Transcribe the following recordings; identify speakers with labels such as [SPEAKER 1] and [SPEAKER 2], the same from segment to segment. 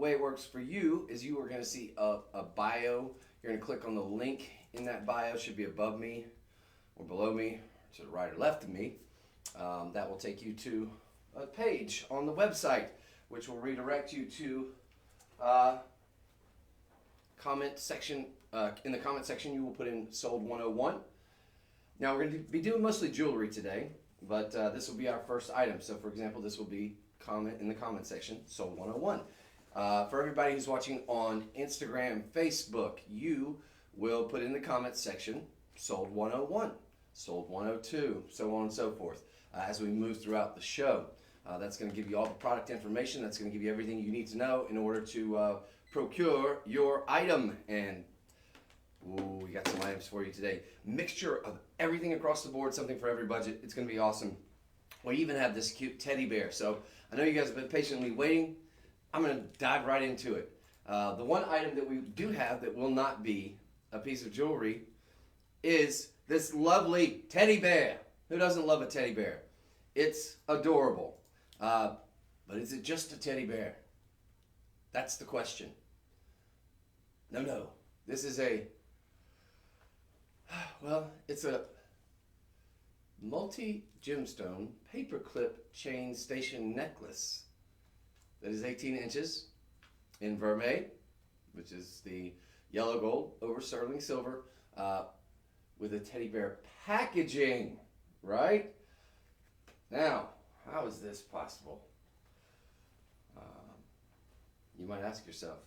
[SPEAKER 1] way it works for you is you are going to see a bio. You're going to click on the link in that bio. It should be above me or below me, to the right or left of me. That will take you to a page on the website, which will redirect you to comment section. In the comment section, you will put in Sold 101. Now, we're going to be doing mostly jewelry today, but this will be our first item. So, for example, this will be in the comment section, Sold 101. For everybody who's watching on Instagram, Facebook, you will put in the comment section Sold 101, Sold 102, so on and so forth. As we move throughout the show, that's going to give you all the product information. That's going to give you everything you need to know in order to procure your item. And we got some items for you today. Mixture of everything across the board, something for every budget. It's going to be awesome. We even have this cute teddy bear. So I know you guys have been patiently waiting. I'm going to dive right into it. The one item that we do have that will not be a piece of jewelry is this lovely teddy bear. Who doesn't love a teddy bear? It's adorable. But is it just a teddy bear? That's the question. No. This is it's a multi-gemstone paperclip chain station necklace that is 18 inches in vermeil, which is the yellow gold over sterling silver, with a teddy bear packaging, right? Now, how is this possible? You might ask yourself.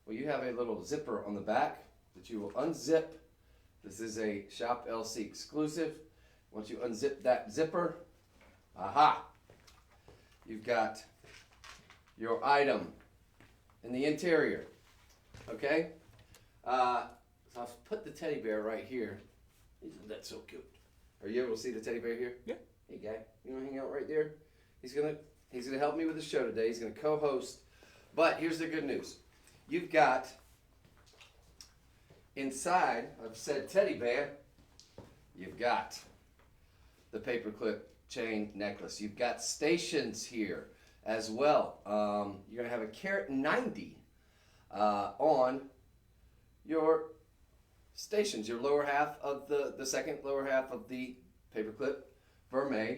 [SPEAKER 1] Well, you have a little zipper on the back that you will unzip. This is a Shop LC exclusive. Once you unzip that zipper, you've got your item in the interior. Okay? So I'll put the teddy bear right here. Isn't that so cute? Are you able to see the teddy bear here?
[SPEAKER 2] Yeah.
[SPEAKER 1] Hey, guy, you want to hang out right there? He's gonna help me with the show today. He's gonna co-host. But here's the good news. You've got inside of said teddy bear, you've got the paperclip chain necklace. You've got stations here as well. You're gonna have a carat 90 on your stations, your lower half of the second lower half of the paperclip vermeil.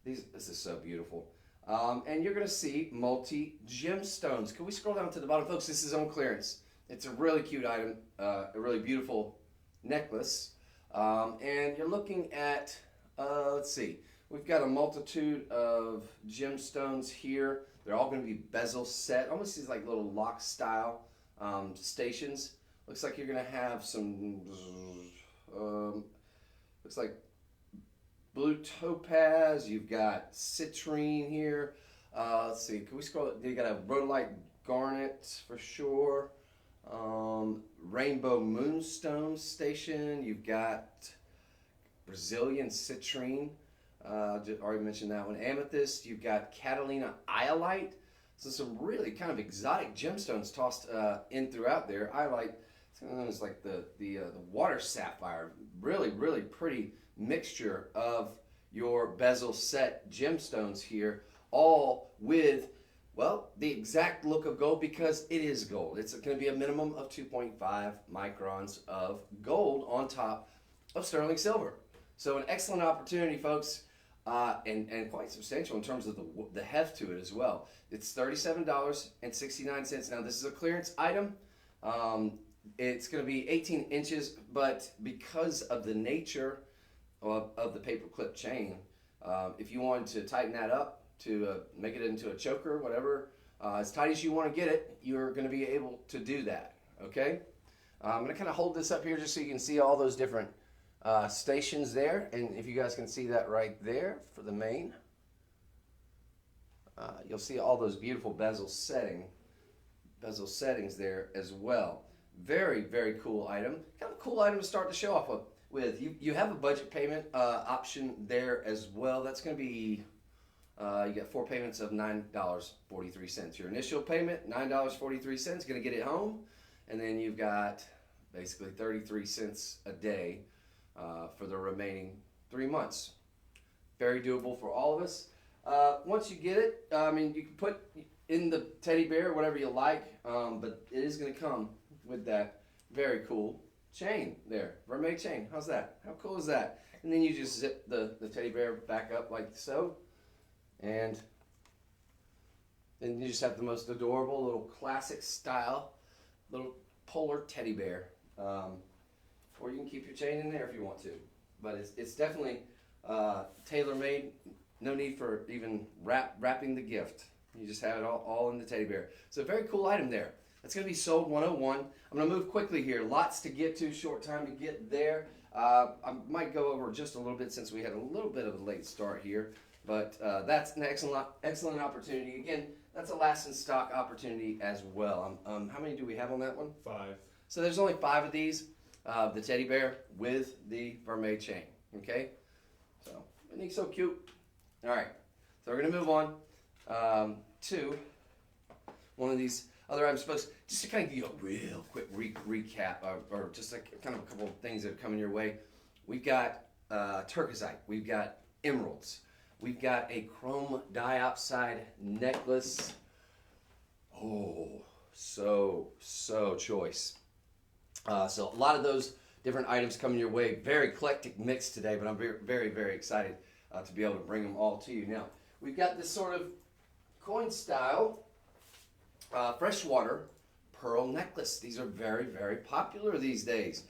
[SPEAKER 1] This is so beautiful. And you're going to see multi-gemstones. Can we scroll down to the bottom? Folks, this is on clearance. It's a really cute item, a really beautiful necklace. And you're looking at, let's see, we've got a multitude of gemstones here. They're all going to be bezel set, almost these like little lock style stations. Looks like you're going to have some, looks like blue topaz. You've got citrine here. Let's see, can we scroll? You got a rhodolite garnet for sure. Rainbow moonstone station. You've got Brazilian citrine. Already mentioned that one. Amethyst. You've got Catalina iolite. So some really kind of exotic gemstones tossed in throughout there. Iolite, it's like the water sapphire. Really, really pretty mixture of your bezel set gemstones here, all with, well, the exact look of gold, because it is gold. It's going to be a minimum of 2.5 microns of gold on top of sterling silver. So an excellent opportunity, folks, and quite substantial in terms of the heft to it as well. It's $37.69. Now, this is a clearance item. It's going to be 18 inches, but because of the nature of the paperclip chain, if you wanted to tighten that up to make it into a choker, whatever, as tight as you want to get it, you're going to be able to do that. Okay, I'm going to kind of hold this up here just so you can see all those different stations there, and if you guys can see that right there for the main, you'll see all those beautiful bezel settings there as well. Very, very cool item. Kind of a cool item to start the show off with. You have a budget payment option there as well. That's going to be, you get 4 payments of $9.43. Your initial payment, $9.43, going to get it home. And then you've got basically 33 cents a day for the remaining 3 months. Very doable for all of us. Once you get it, I mean, you can put in the teddy bear, whatever you like, but it is going to come with that very cool chain there, mermaid chain. How's that? How cool is that? And then you just zip the teddy bear back up like so, and then you just have the most adorable little classic style little polar teddy bear. Or you can keep your chain in there if you want to, but it's definitely tailor-made. No need for even wrapping the gift. You just have it all in the teddy bear. So a very cool item there. That's going to be sold 101. I'm going to move quickly here. Lots to get to, short time to get there. I might go over just a little bit since we had a little bit of a late start here. But that's an excellent opportunity. Again, that's a last in stock opportunity as well. How many do we have on that one?
[SPEAKER 2] 5.
[SPEAKER 1] So there's only 5 of these. The teddy bear with the mermaid chain. Okay? So, isn't he so cute? All right. So we're going to move on to one of these other items. Just to kind of give you a real quick recap, or just like kind of a couple of things that are coming your way. We've got turquoisite. We've got emeralds. We've got a chrome diopside necklace. Oh, so choice. So a lot of those different items coming your way. Very eclectic mix today, but I'm very excited to be able to bring them all to you. Now, we've got this sort of coin style freshwater pearl necklace. These are very popular these days.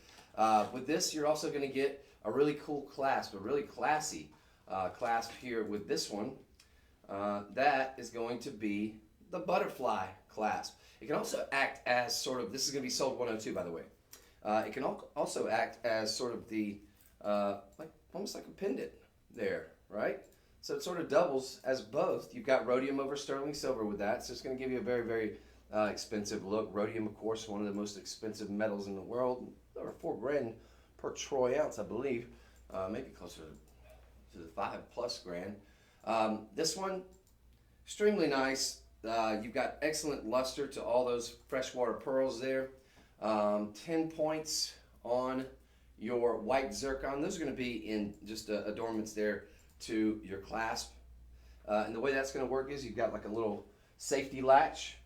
[SPEAKER 1] With this, you're also going to get a really cool clasp, a really classy clasp here with this one. That is going to be the butterfly clasp. It can also act as sort of, this is going to be sold 102 by the way. It can also act as sort of the, almost like a pendant there, right? So it sort of doubles as both. You've got rhodium over sterling silver with that, so it's going to give you a very expensive look. Rhodium, of course, one of the most expensive metals in the world. Over $4,000 per troy ounce, I believe. Maybe closer to the $5+ This one, extremely nice. You've got excellent luster to all those freshwater pearls there. 10 points on your white zircon. Those are going to be in just adornments there to your clasp. And the way that's going to work is you've got like a little safety latch.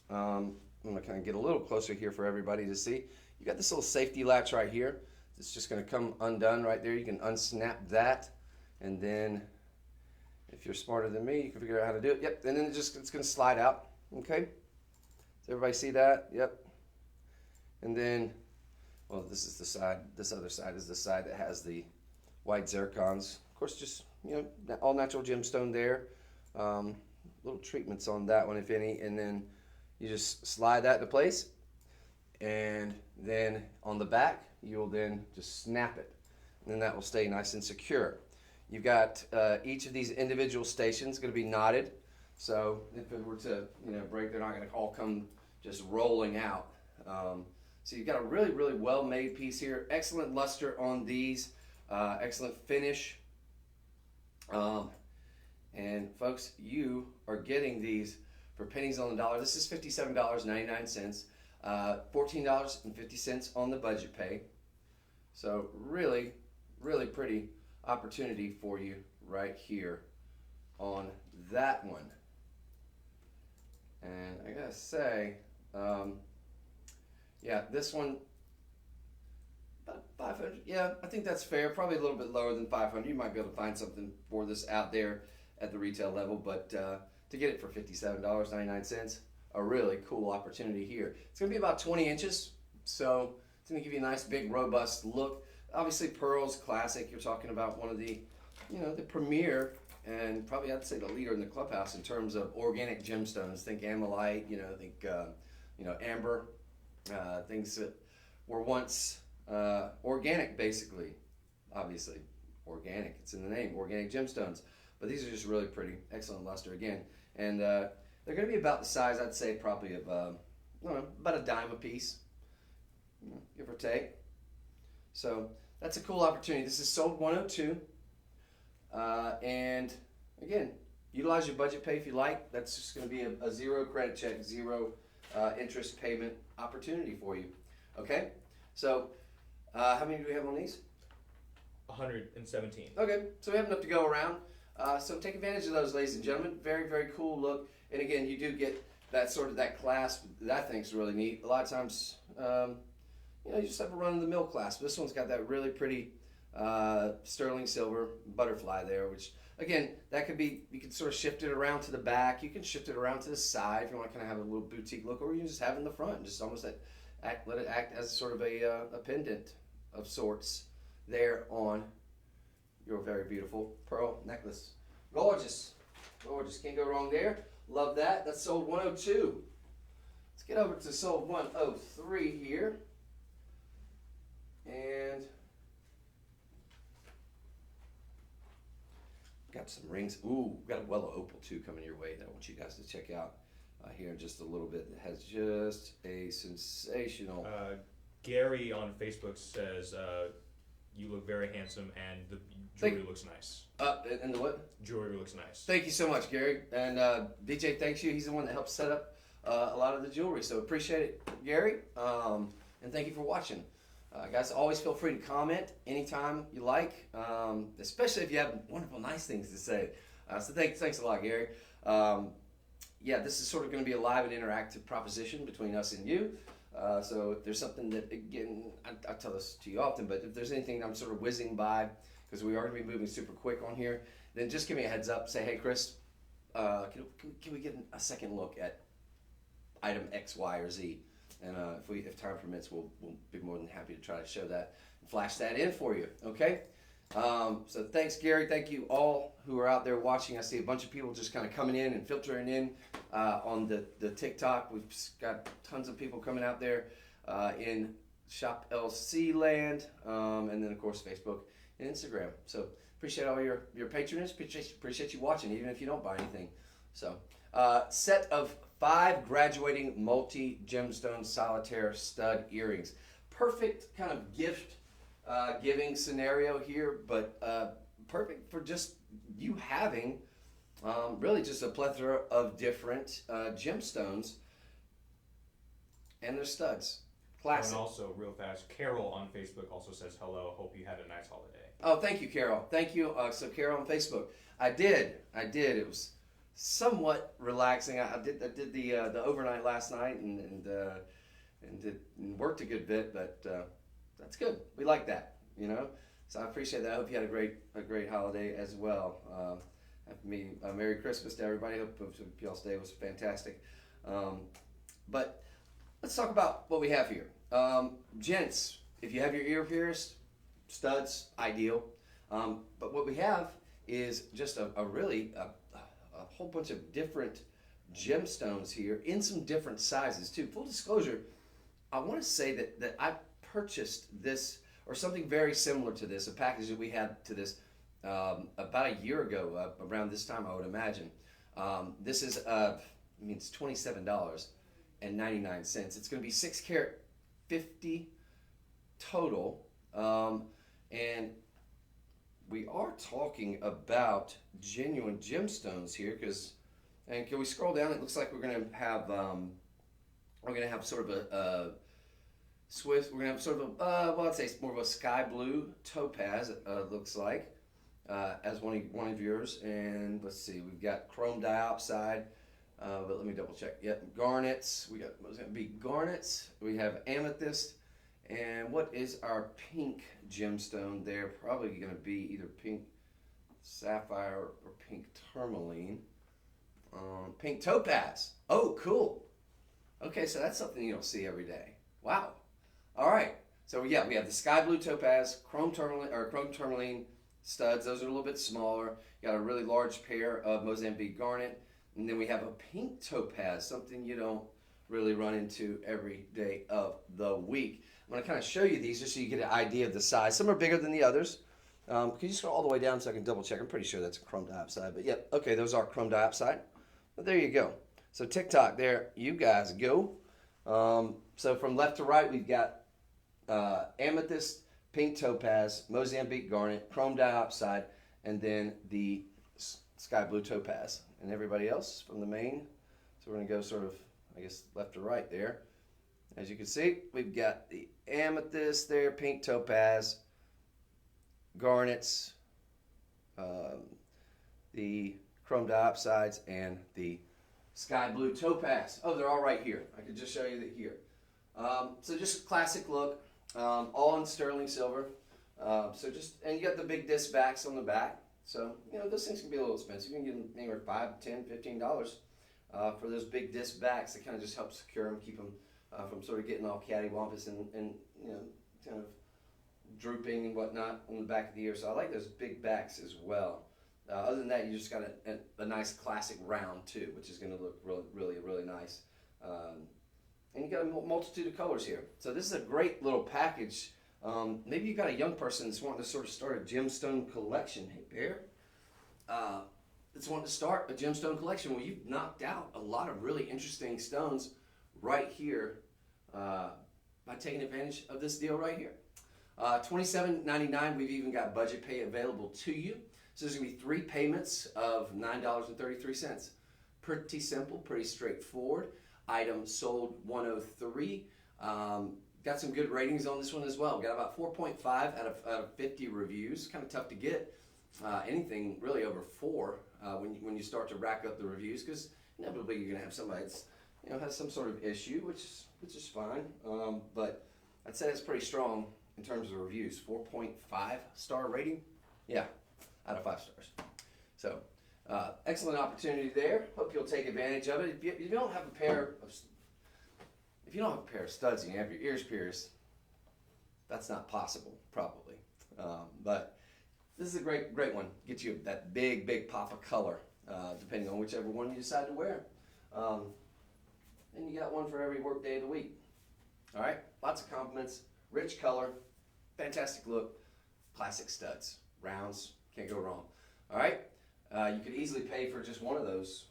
[SPEAKER 1] I'm going to kind of get a little closer here for everybody to see. You got this little safety latch right here. It's just going to come undone right there. You can unsnap that, and then if you're smarter than me, you can figure out how to do it. Yep, and then it's going to slide out. Okay, does everybody see that? Yep. And then, well, this is the side. This other side is the side that has the white zircons. Of course, just all natural gemstone there. Little treatments on that one, if any, and then you just slide that into place, and then on the back you'll then just snap it, and then that will stay nice and secure. You've got each of these individual stations going to be knotted, so if it were to break, they're not going to all come just rolling out. So you've got a really well made piece here. Excellent luster on these, excellent finish. And folks, you are getting these for pennies on the dollar. This is $57.99, $14.50 on the budget pay. So really pretty opportunity for you right here on that one. And I gotta say, yeah, this one, about 500. Yeah, I think that's fair. Probably a little bit lower than 500. You might be able to find something for this out there at the retail level, but to get it for $57.99, a really cool opportunity here. It's going to be about 20 inches, so it's going to give you a nice, big, robust look. Obviously, pearls, classic. You're talking about one of the, the premier, and probably I'd say the leader in the clubhouse in terms of organic gemstones. Think amylite, think amber, things that were once organic, basically. Obviously, organic. It's in the name, organic gemstones. But these are just really pretty, excellent luster again, and they're going to be about the size, I'd say, probably of about a dime a piece, give or take. So that's a cool opportunity. This is sold 102, and again, utilize your budget pay if you like. That's just going to be a zero credit check, zero interest payment opportunity for you. Okay, so how many do we have on these?
[SPEAKER 2] 117.
[SPEAKER 1] Okay, so we have enough to go around. So take advantage of those, ladies and gentlemen. Very cool look. And again, you do get that sort of that clasp. That I think's really neat. A lot of times, you just have a run-of-the-mill clasp. This one's got that really pretty sterling silver butterfly there, which again, that could be, you can sort of shift it around to the back. You can shift it around to the side if you want to kind of have a little boutique look, or you can just have it in the front and just almost let it act as sort of a pendant of sorts there on your very beautiful pearl necklace. Gorgeous. Gorgeous. Can't go wrong there. Love that. That's sold 102. Let's get over to sold 103 here. And got some rings. Ooh, got a Wellow Opal too coming your way that I want you guys to check out here in just a little bit. That has just a sensational.
[SPEAKER 2] Gary on Facebook says you look very handsome and the jewelry looks nice.
[SPEAKER 1] And the what?
[SPEAKER 2] Jewelry looks nice.
[SPEAKER 1] Thank you so much, Gary. And DJ thanks you. He's the one that helped set up a lot of the jewelry. So appreciate it, Gary. And thank you for watching. Guys, always feel free to comment anytime you like, especially if you have wonderful, nice things to say. So thanks a lot, Gary. Yeah, this is sort of going to be a live and interactive proposition between us and you. So if there's something that, again, I tell this to you often, but if there's anything I'm sort of whizzing by, because we are going to be moving super quick on here, then just give me a heads up. Say, hey, Chris, can we get a second look at item X, Y, or Z? And if time permits, we'll be more than happy to try to show that and flash that in for you, okay? So thanks, Gary. Thank you all who are out there watching. I see a bunch of people just kind of coming in and filtering in on the TikTok. We've got tons of people coming out there in Shop LC land, and then, of course, Facebook and Instagram. So appreciate all your patronage. Appreciate you watching, even if you don't buy anything. So set of 5 graduating multi-gemstone solitaire stud earrings. Perfect kind of gift giving scenario here, but perfect for just you having really just a plethora of different gemstones and their studs. Classic.
[SPEAKER 2] And also, real fast, Carol on Facebook also says hello. Hope you had a nice holiday.
[SPEAKER 1] Oh, thank you, Carol. Thank you. So Carol on Facebook. I did. It was somewhat relaxing. I did the overnight last night and worked a good bit, but that's good. We like that, So I appreciate that. I hope you had a great holiday as well. Merry Christmas to everybody. Hope y'all's day was fantastic. But let's talk about what we have here. Gents, if you have your ear pierced, studs, ideal. But what we have is just a whole bunch of different gemstones here in some different sizes too. Full disclosure, I want to say that I purchased this or something very similar to this, a package that we had to this about a year ago, around this time I would imagine. This is it's $27.99. It's going to be 6 carat 50 total, and we are talking about genuine gemstones here, and can we scroll down? It looks like we're going to have sort of a Swiss. We're going to have sort of I'd say it's more of a sky blue topaz. Looks like as one of yours, and let's see, we've got chrome diopside. But let me double check. Yep, garnets. What's going to be garnets? We have amethyst. And what is our pink gemstone there? Probably going to be either pink sapphire or pink tourmaline. Pink topaz. Oh, cool. Okay, so that's something you don't see every day. Wow. All right. So yeah, we have the sky blue topaz, chrome tourmaline studs. Those are a little bit smaller. You got a really large pair of Mozambique garnet. And then we have a pink topaz, something you don't really run into every day of the week. I'm going to kind of show you these just so you get an idea of the size. Some are bigger than the others. Can you scroll all the way down so I can double check? I'm pretty sure that's a chrome diopside. But yep, okay, those are chrome diopside. But there you go. So TikTok, there you guys go. So from left to right, we've got amethyst, pink topaz, Mozambique garnet, chrome diopside, and then the sky blue topaz. And everybody else from the main. So we're going to go sort of, I guess, left to right there. As you can see, we've got the amethyst there, pink topaz, garnets, the chrome diopsides, and the Sky blue topaz. Oh, they're all right here. I could just show you that here. So just classic look, all in sterling silver. And you got the big disc backs on the back. So, those things can be a little expensive. You can get them anywhere $5, $10, $15 for those big disc backs. That kind of just help secure them, keep them from sort of getting all cattywampus and kind of drooping and whatnot on the back of the ear. So I like those big backs as well. Other than that, you just got a nice classic round too, which is going to look really nice. And you got a multitude of colors here. So this is a great little package. Maybe you got a young person that's wanting to sort of start a gemstone collection. Hey, Bear. That's wanting to start a gemstone collection. Well, you've knocked out a lot of really interesting stones right here by taking advantage of this deal right here. $27.99. We've even got budget pay available to you. So there's going to be 3 payments of $9.33. Pretty simple, pretty straightforward. Item sold 103. Got some good ratings on this one as well. Got about 4.5 out of 50 reviews. Kind of tough to get anything really over 4 when you start to rack up the reviews, because inevitably you're going to have somebody that's has some sort of issue, which is fine. But I'd say it's pretty strong in terms of reviews. 4.5 star rating. Yeah, out of 5 stars. So excellent opportunity there. Hope you'll take advantage of it. If you don't have a pair of studs and you have your ears pierced, that's not possible, probably. But this is a great one. Get you that big pop of color, depending on whichever one you decide to wear. And you got one for every work day of the week. All right, lots of compliments, rich color, fantastic look, classic studs, rounds, can't go wrong. All right, you could easily pay for just one of those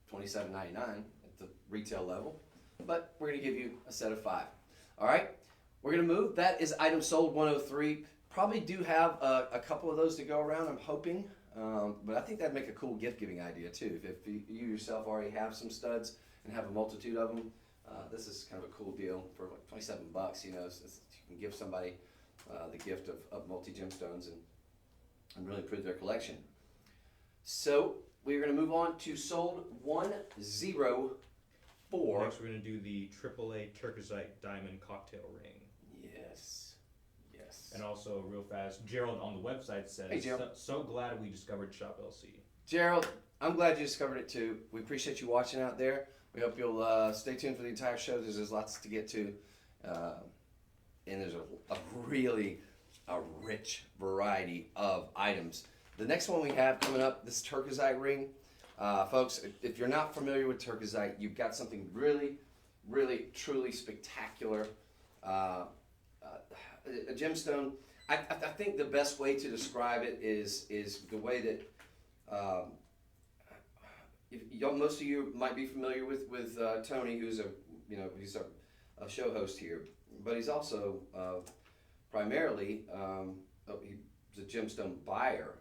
[SPEAKER 1] $27.99 at the retail level, but we're gonna give you a set of 5. All right, we're gonna move. That is item sold 103. Probably do have a couple of those to go around, I'm hoping, but I think that'd make a cool gift giving idea too. If you yourself already have some studs and have a multitude of them, this is kind of a cool deal for like $27. You can give somebody the gift of multi gemstones and really improve their collection. So we're going to move on to sold 104.
[SPEAKER 2] Next, we're going to do the AAA Turquoisite Diamond Cocktail Ring.
[SPEAKER 1] Yes.
[SPEAKER 2] And also, real fast, Gerald on the website says,
[SPEAKER 1] hey, Gerald.
[SPEAKER 2] So glad we discovered Shop LC.
[SPEAKER 1] Gerald, I'm glad you discovered it too. We appreciate you watching out there. We hope you'll stay tuned for the entire show. There's lots to get to. And there's a rich variety of items. The next one we have coming up, this Turquoisite ring. Folks, if you're not familiar with Turquoisite, you've got something really, truly spectacular. A gemstone. I think the best way to describe it is the way that most of you might be familiar with Tony, who's he's a show host here, but he's also primarily he's a gemstone buyer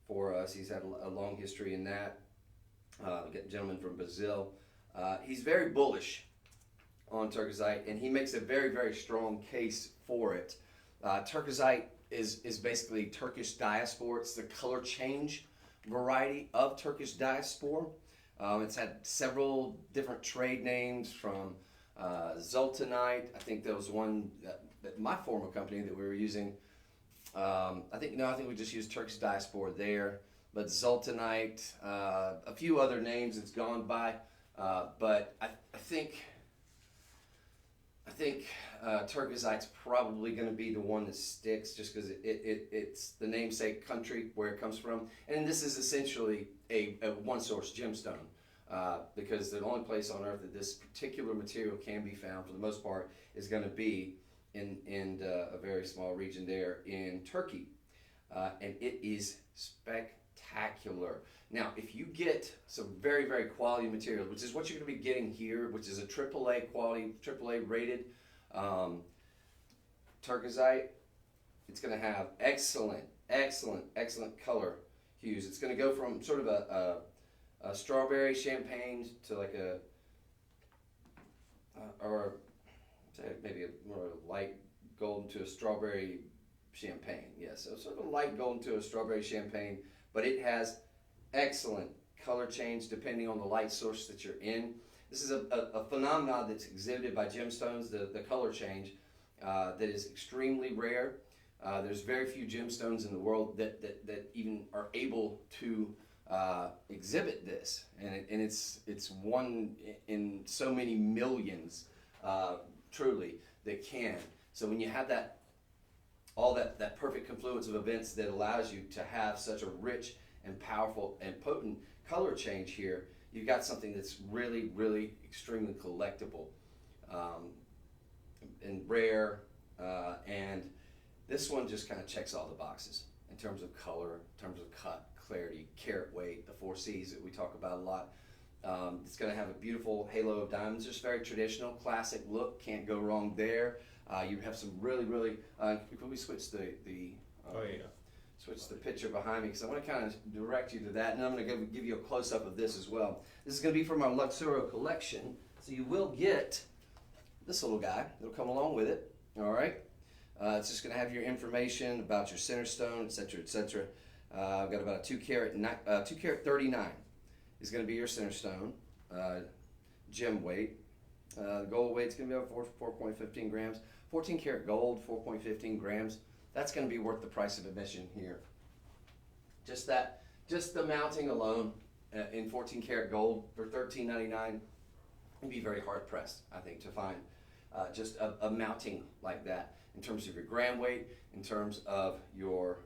[SPEAKER 1] for us. He's had a long history in that. A gentleman from Brazil. He's very bullish on Turquoisite, and he makes a very strong case for it. Turquoisite is basically Turkish diaspora. It's the color change variety of Turkish diaspora. It's had several different trade names, from Zoltanite. I think there was one that my former company that we were using. I think we just used Turkish diaspora there. But Zoltanite, a few other names it's gone by. But I think Turquoisite's probably going to be the one that sticks, just because it's the namesake country where it comes from, and this is essentially a one-source gemstone, because the only place on earth that this particular material can be found, for the most part, is going to be in a very small region there in Turkey, and it is spectacular. Now, if you get some very quality material, which is what you're going to be getting here, which is a AAA quality, AAA rated Turquoisite, it's going to have excellent color hues. It's going to go from sort of a strawberry champagne to like or maybe more of a light golden to a strawberry champagne. Yeah, so sort of a light golden to a strawberry champagne, but it has excellent color change depending on the light source that you're in. This is a phenomenon that's exhibited by gemstones, the color change, that is extremely rare. There's very few gemstones in the world that even are able to exhibit this, and it's one in so many millions, truly, that can. So when you have that perfect confluence of events that allows you to have such a rich and powerful and potent color change here, you've got something that's really, really extremely collectible, and rare, and this one just kind of checks all the boxes in terms of color, in terms of cut, clarity, carat weight, the 4 C's that we talk about a lot. It's going to have a beautiful halo of diamonds, just very traditional, classic look, can't go wrong there. You have some really, really, can we switch the switch the picture behind me, because I want to kind of direct you to that, and I'm going to give you a close-up of this as well. This is going to be from our Luxuro collection, so you will get this little guy. It'll come along with it, all right? It's just going to have your information about your center stone, etc., etc. I've got about a 2 carat 39 is going to be your center stone, gem weight. The gold weight's going to be about 4.15 grams. 14 karat gold, 4.15 grams. That's going to be worth the price of admission here. Just the mounting alone in 14 karat gold for $13.99, you'd be very hard pressed, I think, to find just a mounting like that in terms of your gram weight, in terms of your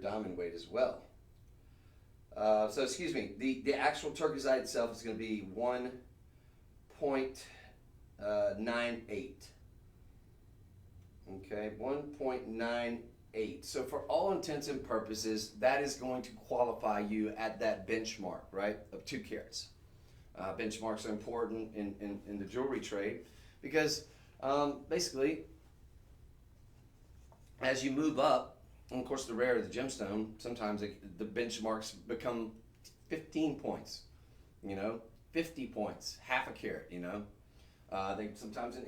[SPEAKER 1] diamond weight as well. So excuse me, the actual turquoisite itself is going to be 1.98. Okay, 1.98. So for all intents and purposes, that is going to qualify you at that benchmark, right, of 2 carats. Benchmarks are important in the jewelry trade because basically, as you move up, and of course the rarer the gemstone, sometimes the benchmarks become 15 points, 50 points, half a carat, They sometimes in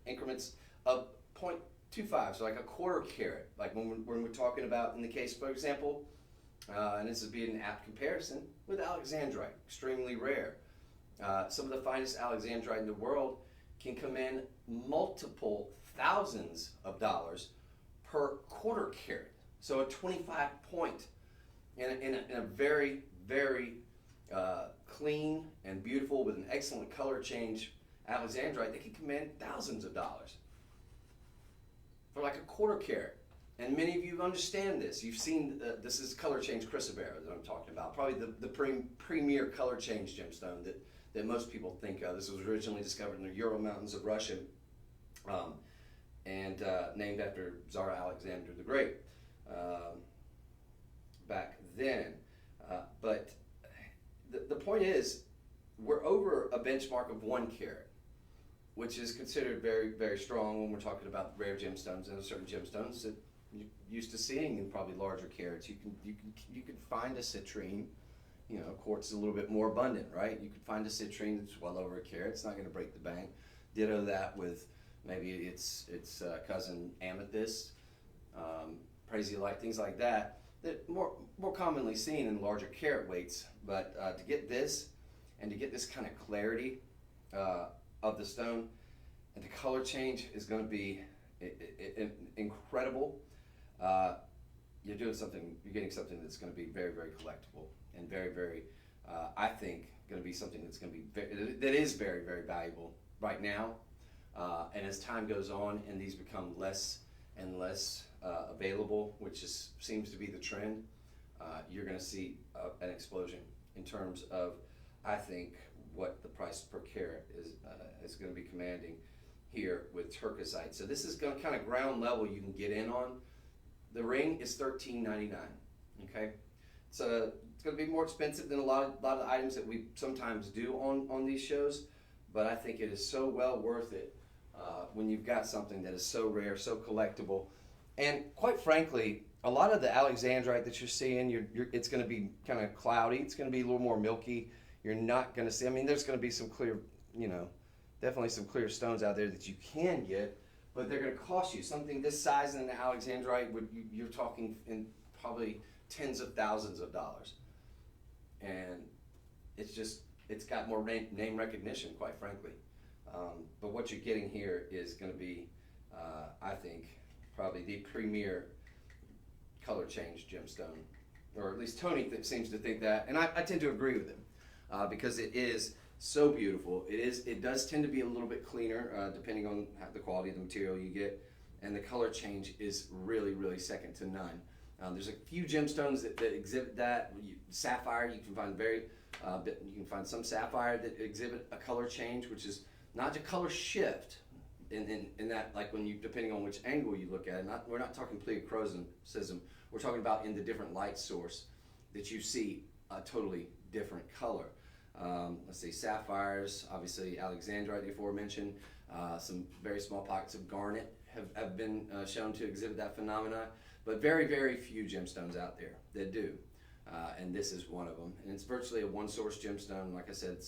[SPEAKER 1] increments of 0.25, so like a quarter carat, like when we're talking about, in the case, for example, and this would be an apt comparison with alexandrite, extremely rare. Some of the finest alexandrite in the world can command multiple thousands of dollars per quarter carat. So a 25 point in a very, very clean and beautiful with an excellent color change alexandrite, they can command thousands of dollars for like a quarter carat. And many of you understand this. You've seen, this is color change chrysoberyl that I'm talking about, probably the premier color change gemstone that most people think of. This was originally discovered in the Ural Mountains of Russia, and named after Tsar Alexander the Great back then. But the point is, we're over a benchmark of 1 carat, which is considered very, very strong when we're talking about rare gemstones. And certain gemstones that you're used to seeing in probably larger carats. You can find a citrine, quartz is a little bit more abundant, right? You could find a citrine that's well over a carat. It's not going to break the bank. Ditto that with maybe its cousin amethyst, prasiolite, things like that more commonly seen in larger carat weights. But to get this and to get this kind of clarity of the stone, and the color change is going to be incredible. You're getting something that's going to be very, very collectible and very, very, I think, going to be something that's going to be that is very, very valuable right now. And as time goes on and these become less and less available, which seems to be the trend, you're going to see an explosion in terms of, I think, what the price per carat is going to be commanding here with turquoisite. So this is going to kind of ground level you can get in on. The ring is $13.99. Okay, so it's going to be more expensive than a lot of the items that we sometimes do on these shows, but I think it is so well worth it when you've got something that is so rare, so collectible, and quite frankly, a lot of the alexandrite that you're seeing, it's going to be kind of cloudy. It's going to be a little more milky. You're not going to see. I mean, there's going to be some clear, definitely some clear stones out there that you can get, but they're going to cost you something this size in the alexandrite. You're talking in probably tens of thousands of dollars. And it's got more name recognition, quite frankly. But what you're getting here is going to be, I think, probably the premier color change gemstone, or at least Tony seems to think that, and I tend to agree with him because it is so beautiful. It does tend to be a little bit cleaner depending on the quality of the material you get, and the color change is really, really second to none. There's a few gemstones that exhibit that. Sapphire, you can find you can find some sapphire that exhibit a color change, which is not a color shift in that, like when you, depending on which angle you look at it. We're not talking pleochromaticism. We're talking about in the different light source that you see a totally different color. Let's see, sapphires, obviously alexandrite, the aforementioned. Some very small pockets of garnet have been shown to exhibit that phenomena, but very, very few gemstones out there that do. And this is one of them. And it's virtually a one-source gemstone. Like I said,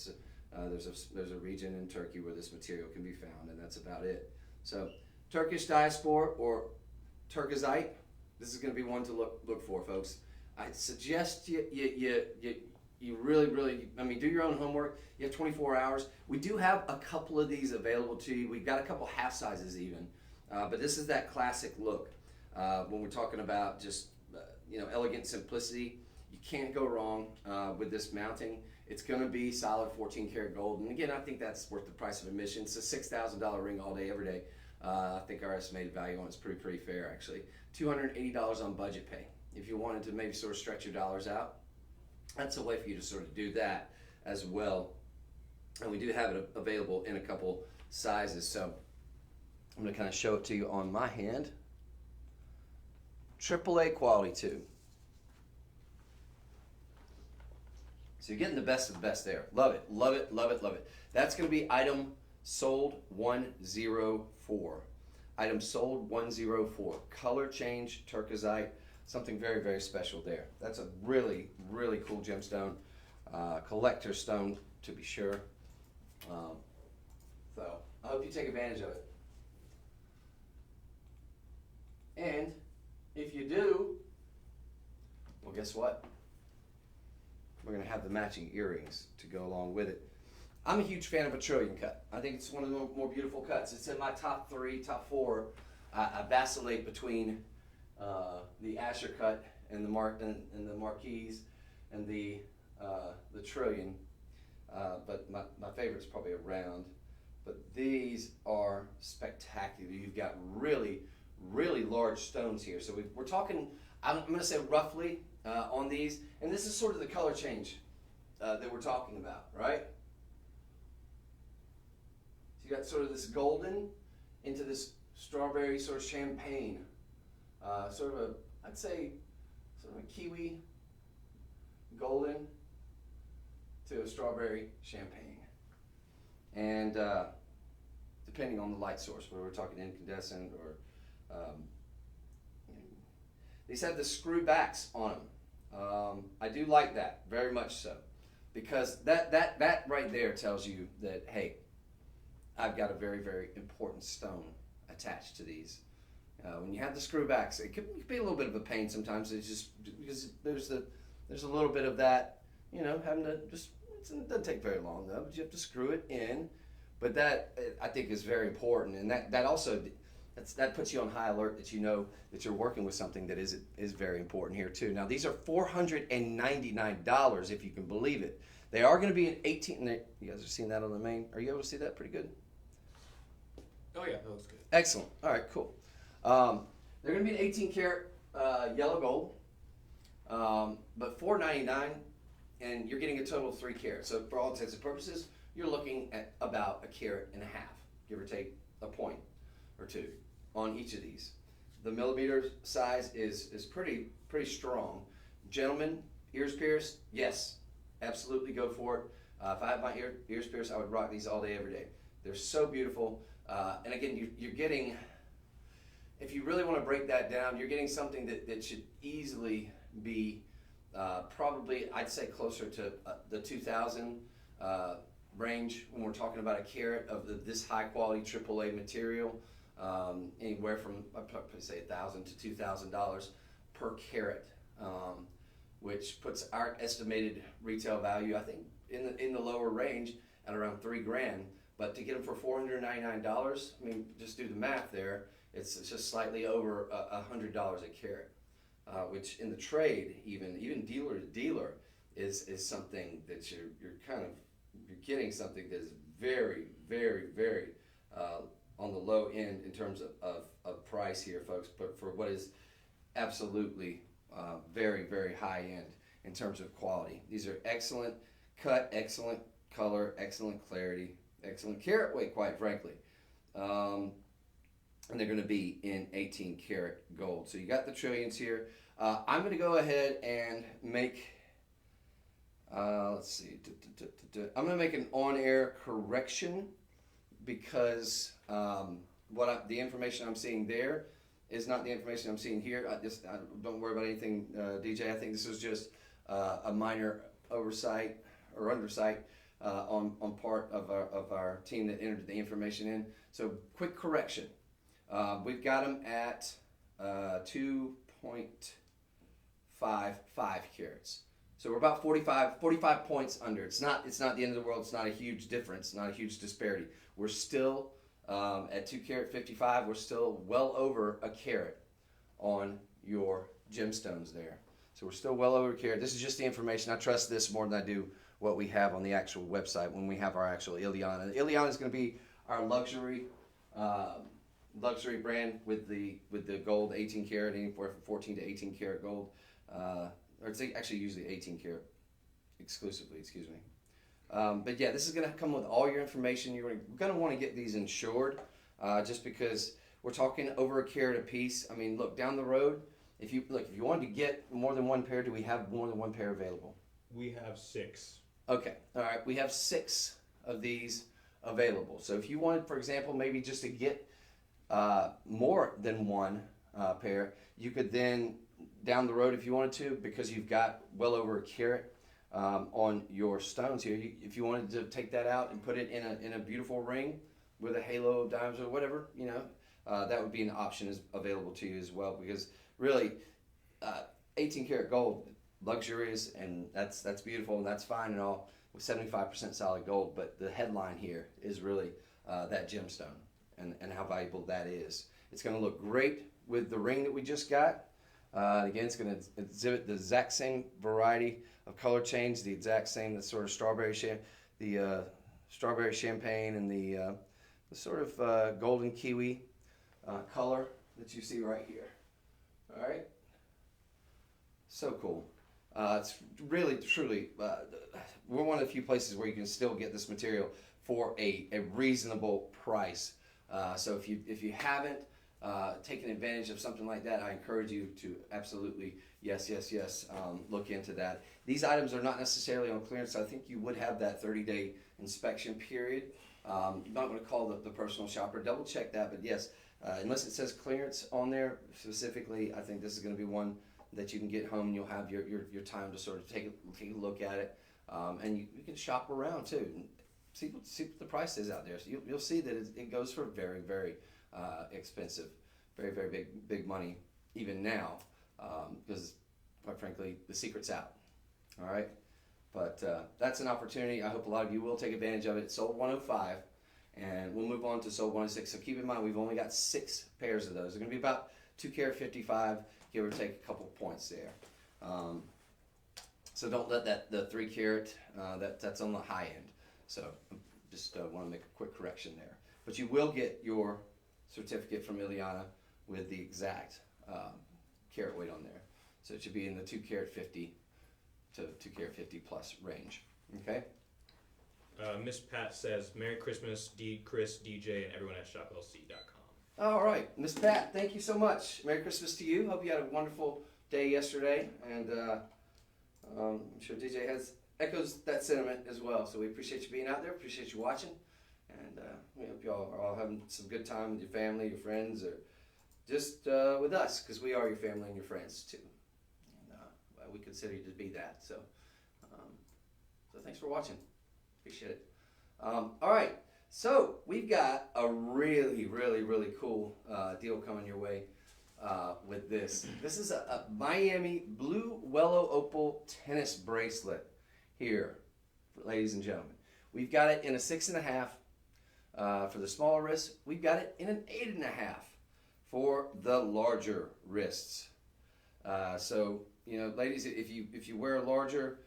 [SPEAKER 1] there's a region in Turkey where this material can be found, and that's about it. So Turkish diaspora or turquoisite, this is going to be one to look for, folks. I suggest you really, I mean, do your own homework. You have 24 hours. We do have a couple of these available to you. We've got a couple half sizes even, but this is that classic look. When we're talking about just elegant simplicity, you can't go wrong with this mounting. It's going to be solid 14 karat gold, and again, I think that's worth the price of admission. It's a $6,000 ring all day, every day. I think our estimated value on it's pretty fair, actually. $280 on budget pay. If you wanted to maybe sort of stretch your dollars out, that's a way for you to sort of do that as well. And we do have it available in a couple sizes. So I'm going to kind of show it to you on my hand. AAA quality too. So you're getting the best of the best there. Love it, love it, love it, love it. That's going to be item sold 104. Item sold 104. Color change turquoisite. Something very, very special there. That's a really, really cool gemstone. Collector stone, to be sure. So I hope you take advantage of it. And if you do, well, guess what? We're going to have the matching earrings to go along with it. I'm a huge fan of a trillion cut. I think it's one of the more beautiful cuts. It's in my top 4. I vacillate between the Asher cut and the Marquise and the trillion, but my favorite is probably a round. But these are spectacular. You've got really, really large stones here. So we're talking, I'm going to say roughly on these, and this is sort of the color change that we're talking about, right? So you got sort of this golden into this strawberry sort of champagne, sort of a, I'd say, sort of a kiwi golden to a strawberry champagne. And depending on the light source, whether we're talking incandescent or these have the screw backs on them. I do like that very much so, because that right there tells you that, hey, I've got a very, very important stone attached to these. When you have the screw backs, it can be a little bit of a pain sometimes. It's just because there's a little bit of that, having to just, it doesn't take very long though, but you have to screw it in. But that, I think, is very important, and that also, that puts you on high alert that you know that you're working with something that is very important here too. Now these are $499 if you can believe it. They are going to be an 18. You guys are seeing that on the main. Are you able to see that pretty good?
[SPEAKER 2] Oh yeah, that looks good.
[SPEAKER 1] Excellent. All right, cool. They're going to be an 18 karat yellow gold, but $499, and you're getting a total of 3 carats. So for all intents and purposes, you're looking at about 1.5 carats, give or take a point or two on each of these. The millimeter size is pretty strong. Gentlemen, ears pierced? Yes, absolutely go for it. If I had my ears pierced, I would rock these all day, every day. They're so beautiful. And again, you're getting, if you really want to break that down, you're getting something that should easily be probably, I'd say, closer to the 2,000 range when we're talking about 1 carat of this high quality AAA material. Anywhere from, I'd probably say $1,000 to $2,000 per carat which puts our estimated retail value, I think, in the lower range at around $3,000. But to get them for $499, I mean, just do the math there. It's just slightly over $100 a carat, which in the trade, even dealer to dealer, is something that you're getting something that is very, very, very on the low end in terms of price here, folks. But for what is absolutely very, very high end in terms of quality, these are excellent cut, excellent color, excellent clarity, excellent carat weight, quite frankly. And they're going to be in 18 karat gold. So you got the trillions here. I'm going to go ahead and make, let's see, I'm going to make an on-air correction because the information I'm seeing there is not the information I'm seeing here. Don't worry about anything, DJ. I think this is just a minor oversight or undersight on part of our team that entered the information in. So quick correction. We've got them at 2.55 carats. So we're about 45 points under. It's not the end of the world. It's not a huge difference, not a huge disparity. We're still at 2 carat 55. We're still well over a carat on your gemstones there. So we're still well over a carat. This is just the information. I trust this more than I do what we have on the actual website when we have our actual Ileana. Ileana is going to be our luxury brand with the gold 18 karat, anywhere from 14 to 18 karat gold, or it's actually usually 18 karat exclusively, excuse me. But yeah, this is going to come with all your information. You're going to want to get these insured, just because we're talking over a carat a piece. I mean, look, down the road, if you wanted to get more than one pair, do we have more than one pair available?
[SPEAKER 2] We have 6.
[SPEAKER 1] Okay, all right, we have 6 of these available. So if you wanted, for example, maybe just to get more than one pair, you could then, down the road if you wanted to, because you've got well over a carat on your stones here, if you wanted to take that out and put it in a beautiful ring with a halo of diamonds or whatever, that would be an option available to you as well, because really 18 karat gold, luxurious, and that's beautiful and that's fine and all with 75% solid gold, but the headline here is really that gemstone and how valuable that is. It's going to look great with the ring that we just got. Again, it's going to exhibit the exact same variety of color change, the exact same, the sort of strawberry champagne and the sort of golden kiwi color that you see right here. All right, so cool. It's really, truly, we're one of the few places where you can still get this material for a reasonable price. So if you haven't taken advantage of something like that, I encourage you to absolutely, yes, look into that. These items are not necessarily on clearance, so I think you would have that 30-day inspection period. You might want to call the personal shopper, double check that, but yes, unless it says clearance on there specifically, I think this is going to be one that you can get home and you'll have your time to sort of take a look at it, and you can shop around too and see what the price is out there. So you'll see that it goes for very, very expensive, very, very big money even now, because quite frankly the secret's out. All right, but that's an opportunity. I hope a lot of you will take advantage of it. It's sold 105, and we'll move on to sold 106. So keep in mind we've only got 6 pairs of those. They're going to be about 2 carat 55, give or take a couple points there. So don't let the 3 carat, that's on the high end. So just want to make a quick correction there. But you will get your certificate from Ileana with the exact carat weight on there. So it should be in the 2 carat 50 to 2 carat 50 plus range. Okay?
[SPEAKER 2] Miss Pat says, Merry Christmas, Chris, DJ, and everyone at shoplc.com.
[SPEAKER 1] All right, Miss Pat, thank you so much. Merry Christmas to you. Hope you had a wonderful day yesterday, and I'm sure DJ echoes that sentiment as well. So we appreciate you being out there, appreciate you watching, and we hope you all are all having some good time with your family, your friends, or just with us, because we are your family and your friends too. And we consider you to be that. So, so thanks for watching. Appreciate it. All right. So we've got a really, really, really cool deal coming your way. with this. This is a Miami Blue Wellow Opal tennis bracelet here, ladies and gentlemen. We've got it in a 6.5 for the smaller wrists. We've got it in an 8.5 for the larger wrists. So, you know, ladies, if you wear a larger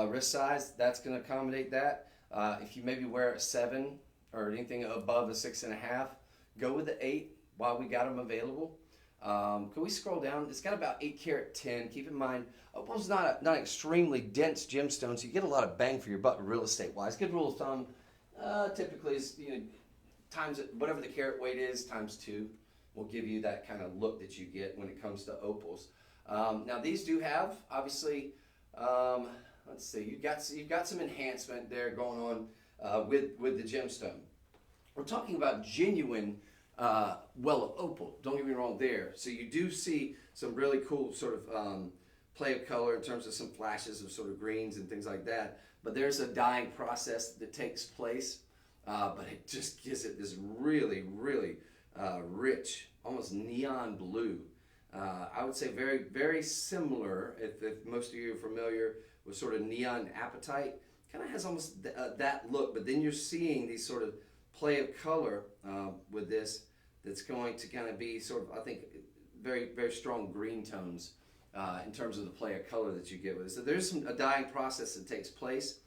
[SPEAKER 1] wrist size, that's going to accommodate that. If you maybe wear a 7 or anything above a 6.5, go with the 8 while we got them available. Can we scroll down? It's got about 8 karat 10. Keep in mind, opal's not an extremely dense gemstone, so you get a lot of bang for your buck real estate wise. Good rule of thumb, typically is, you know, times whatever the carat weight is times 2 will give you that kind of look that you get when it comes to opals. Now these do have, obviously, let's see, you've got some enhancement there going on with the gemstone. We're talking about genuine Wellow Opal. Don't get me wrong there. So you do see some really cool sort of play of color in terms of some flashes of sort of greens and things like that. But there's a dyeing process that takes place, but it just gives it this really, really rich, almost neon blue. I would say very, very similar, if most of you are familiar with sort of neon apatite. Kind of has almost that look, but then you're seeing these sort of play of color with this that's going to kind of be sort of, I think, very, very strong green tones in terms of the play of color that you get with it. So there's a dyeing process that takes place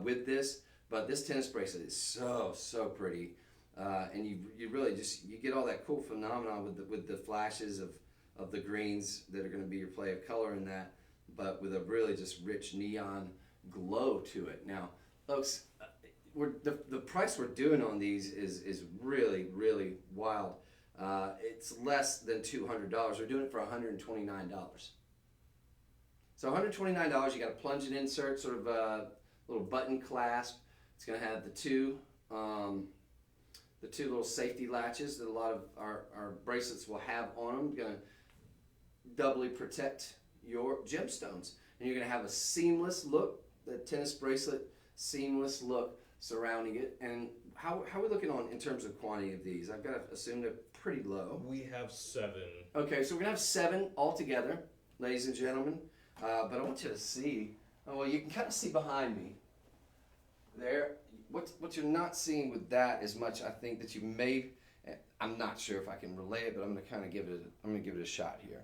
[SPEAKER 1] with this, but this tennis bracelet is so, so pretty. And you really just, you get all that cool phenomenon with the flashes of the greens that are going to be your play of color in that, but with a really just rich neon glow to it. Now, folks, the price we're doing on these is really, really wild. It's less than $200. We're doing it for $129. So $129, you got a plunging insert, sort of a little button clasp. It's going to have the two little safety latches that a lot of our bracelets will have on them. Going to doubly protect your gemstones. And you're going to have a seamless look, the tennis bracelet, seamless look surrounding it. And how are we looking on in terms of quantity of these? I've got to assume they're pretty low.
[SPEAKER 2] We have 7.
[SPEAKER 1] Okay, so we're going to have 7 altogether, ladies and gentlemen. But I want you to see, well, you can kind of see behind me there. What you're not seeing with that as much, I think, that you may, I'm not sure if I can relay it, but I'm going to kind of give it a shot here.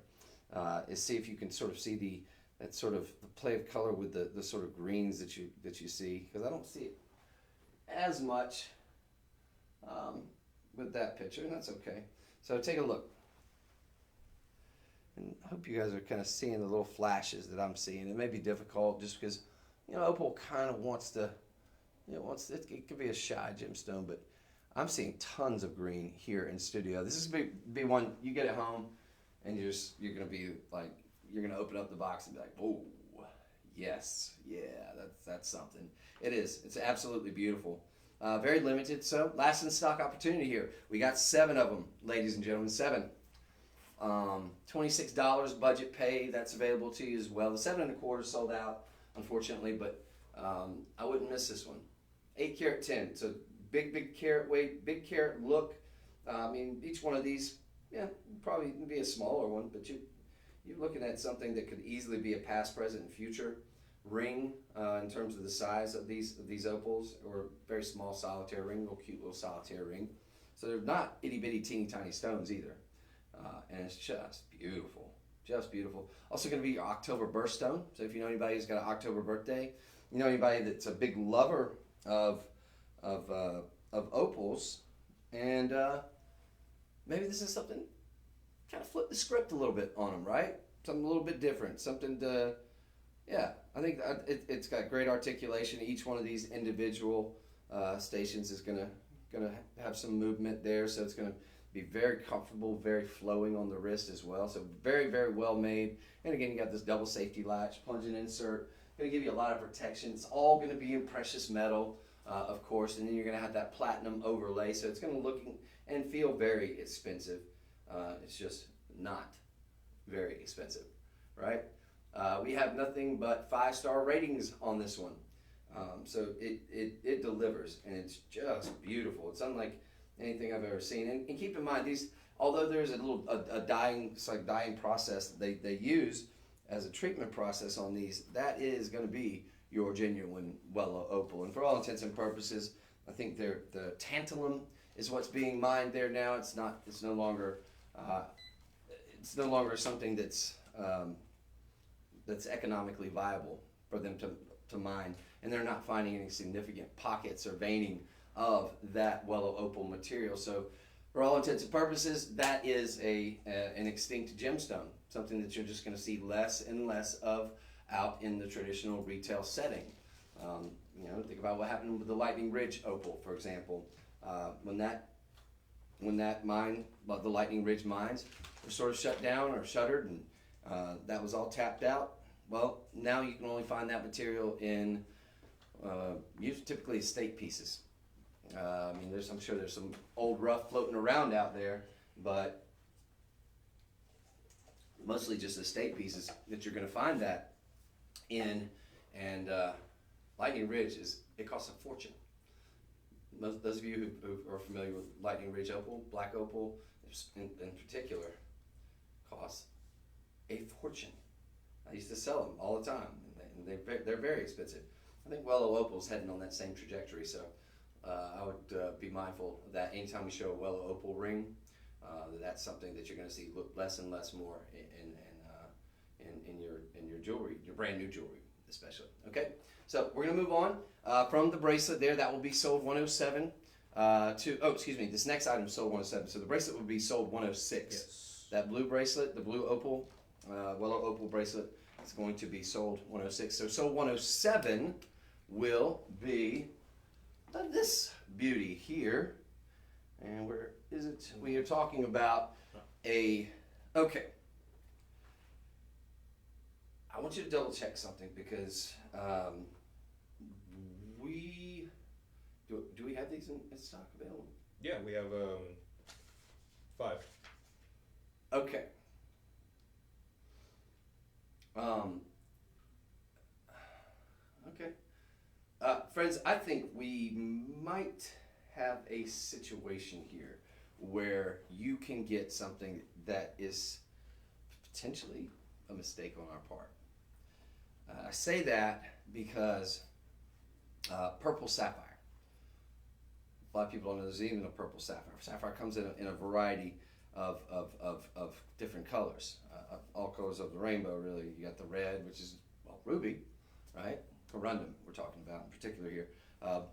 [SPEAKER 1] Is see if you can sort of see that sort of the play of color with the sort of greens that you see, because I don't see it as much with that picture, and that's okay. So take a look, and I hope you guys are kind of seeing the little flashes that I'm seeing. It may be difficult just because, you know, opal kind of wants to, you know, it could be a shy gemstone, but I'm seeing tons of green here in studio. This is gonna be one you get at home, and you're gonna be like, you're gonna open up the box and be like, oh, yes, yeah, that's something. It is. It's absolutely beautiful. Very limited. So last in stock opportunity here. We got 7 of them, ladies and gentlemen. 7. $26 budget pay. That's available to you as well. The 7.25 sold out, unfortunately, but I wouldn't miss this one. 8 karat 10. So big carat weight, big carat look. I mean, each one of these, yeah, probably be a smaller one, but you're looking at something that could easily be a past, present, and future ring in terms of the size of these opals, or very small solitaire ring, real cute little solitaire ring. So they're not itty bitty teeny tiny stones either, and it's just beautiful, just beautiful. Also going to be your October birthstone. So if you know anybody who's got an October birthday, you know anybody that's a big lover of opals, and maybe this is something, kind of flip the script a little bit on them, right? Something a little bit different, something to, yeah, I think it's got great articulation. Each one of these individual stations is gonna have some movement there, so it's gonna be very comfortable, very flowing on the wrist as well. So very, very well made. And again, you got this double safety latch, plunging insert, gonna give you a lot of protection. It's all gonna be in precious metal, of course, and then you're gonna have that platinum overlay, so it's gonna look and feel very expensive. It's just not very expensive, right? We have nothing but 5-star ratings on this one. So it delivers, and it's just beautiful. It's unlike anything I've ever seen. And keep in mind, although there's a dyeing, it's like dyeing process that they use as a treatment process on these, that is going to be your genuine Wellow Opal. And for all intents and purposes, I think the tantalum is what's being mined there now. It's no longer something that's economically viable for them to mine, and they're not finding any significant pockets or veining of that Wellow Opal material. So for all intents and purposes, that is an extinct gemstone, something that you're just going to see less and less of out in the traditional retail setting. Think about what happened with the Lightning Ridge opal, for example. When that mine, the Lightning Ridge mines, were sort of shut down or shuttered, and that was all tapped out. Well, now you can only find that material in typically estate pieces. I'm sure there's some old rough floating around out there, but mostly just estate pieces that you're going to find that in. And Lightning Ridge it costs a fortune. Those of you who are familiar with Lightning Ridge opal, black opal in particular, costs a fortune. I used to sell them all the time, and they're very expensive. I think Wellow Opal is heading on that same trajectory, so I would be mindful of that anytime we show a Wellow Opal ring. That's something that you're going to see look less and less more in your jewelry, your brand new jewelry, especially. Okay, so we're going to move on from the bracelet there. That will be sold 107 this next item sold 107. So the bracelet will be sold 106.
[SPEAKER 2] Yes.
[SPEAKER 1] That blue bracelet, the blue opal, Wellow Opal bracelet, is going to be sold 106. So sold 107 will be this beauty here. And where is it? We are talking about okay. I want you to double check something because do we have these in stock available?
[SPEAKER 2] Yeah, we have 5.
[SPEAKER 1] Okay. Okay. Friends, I think we might have a situation here where you can get something that is potentially a mistake on our part. I say that because purple sapphire. A lot of people don't know there's even a purple sapphire. Sapphire comes in a variety of different colors, all colors of the rainbow, really. You got the red, which is ruby, right? Corundum, we're talking about in particular here.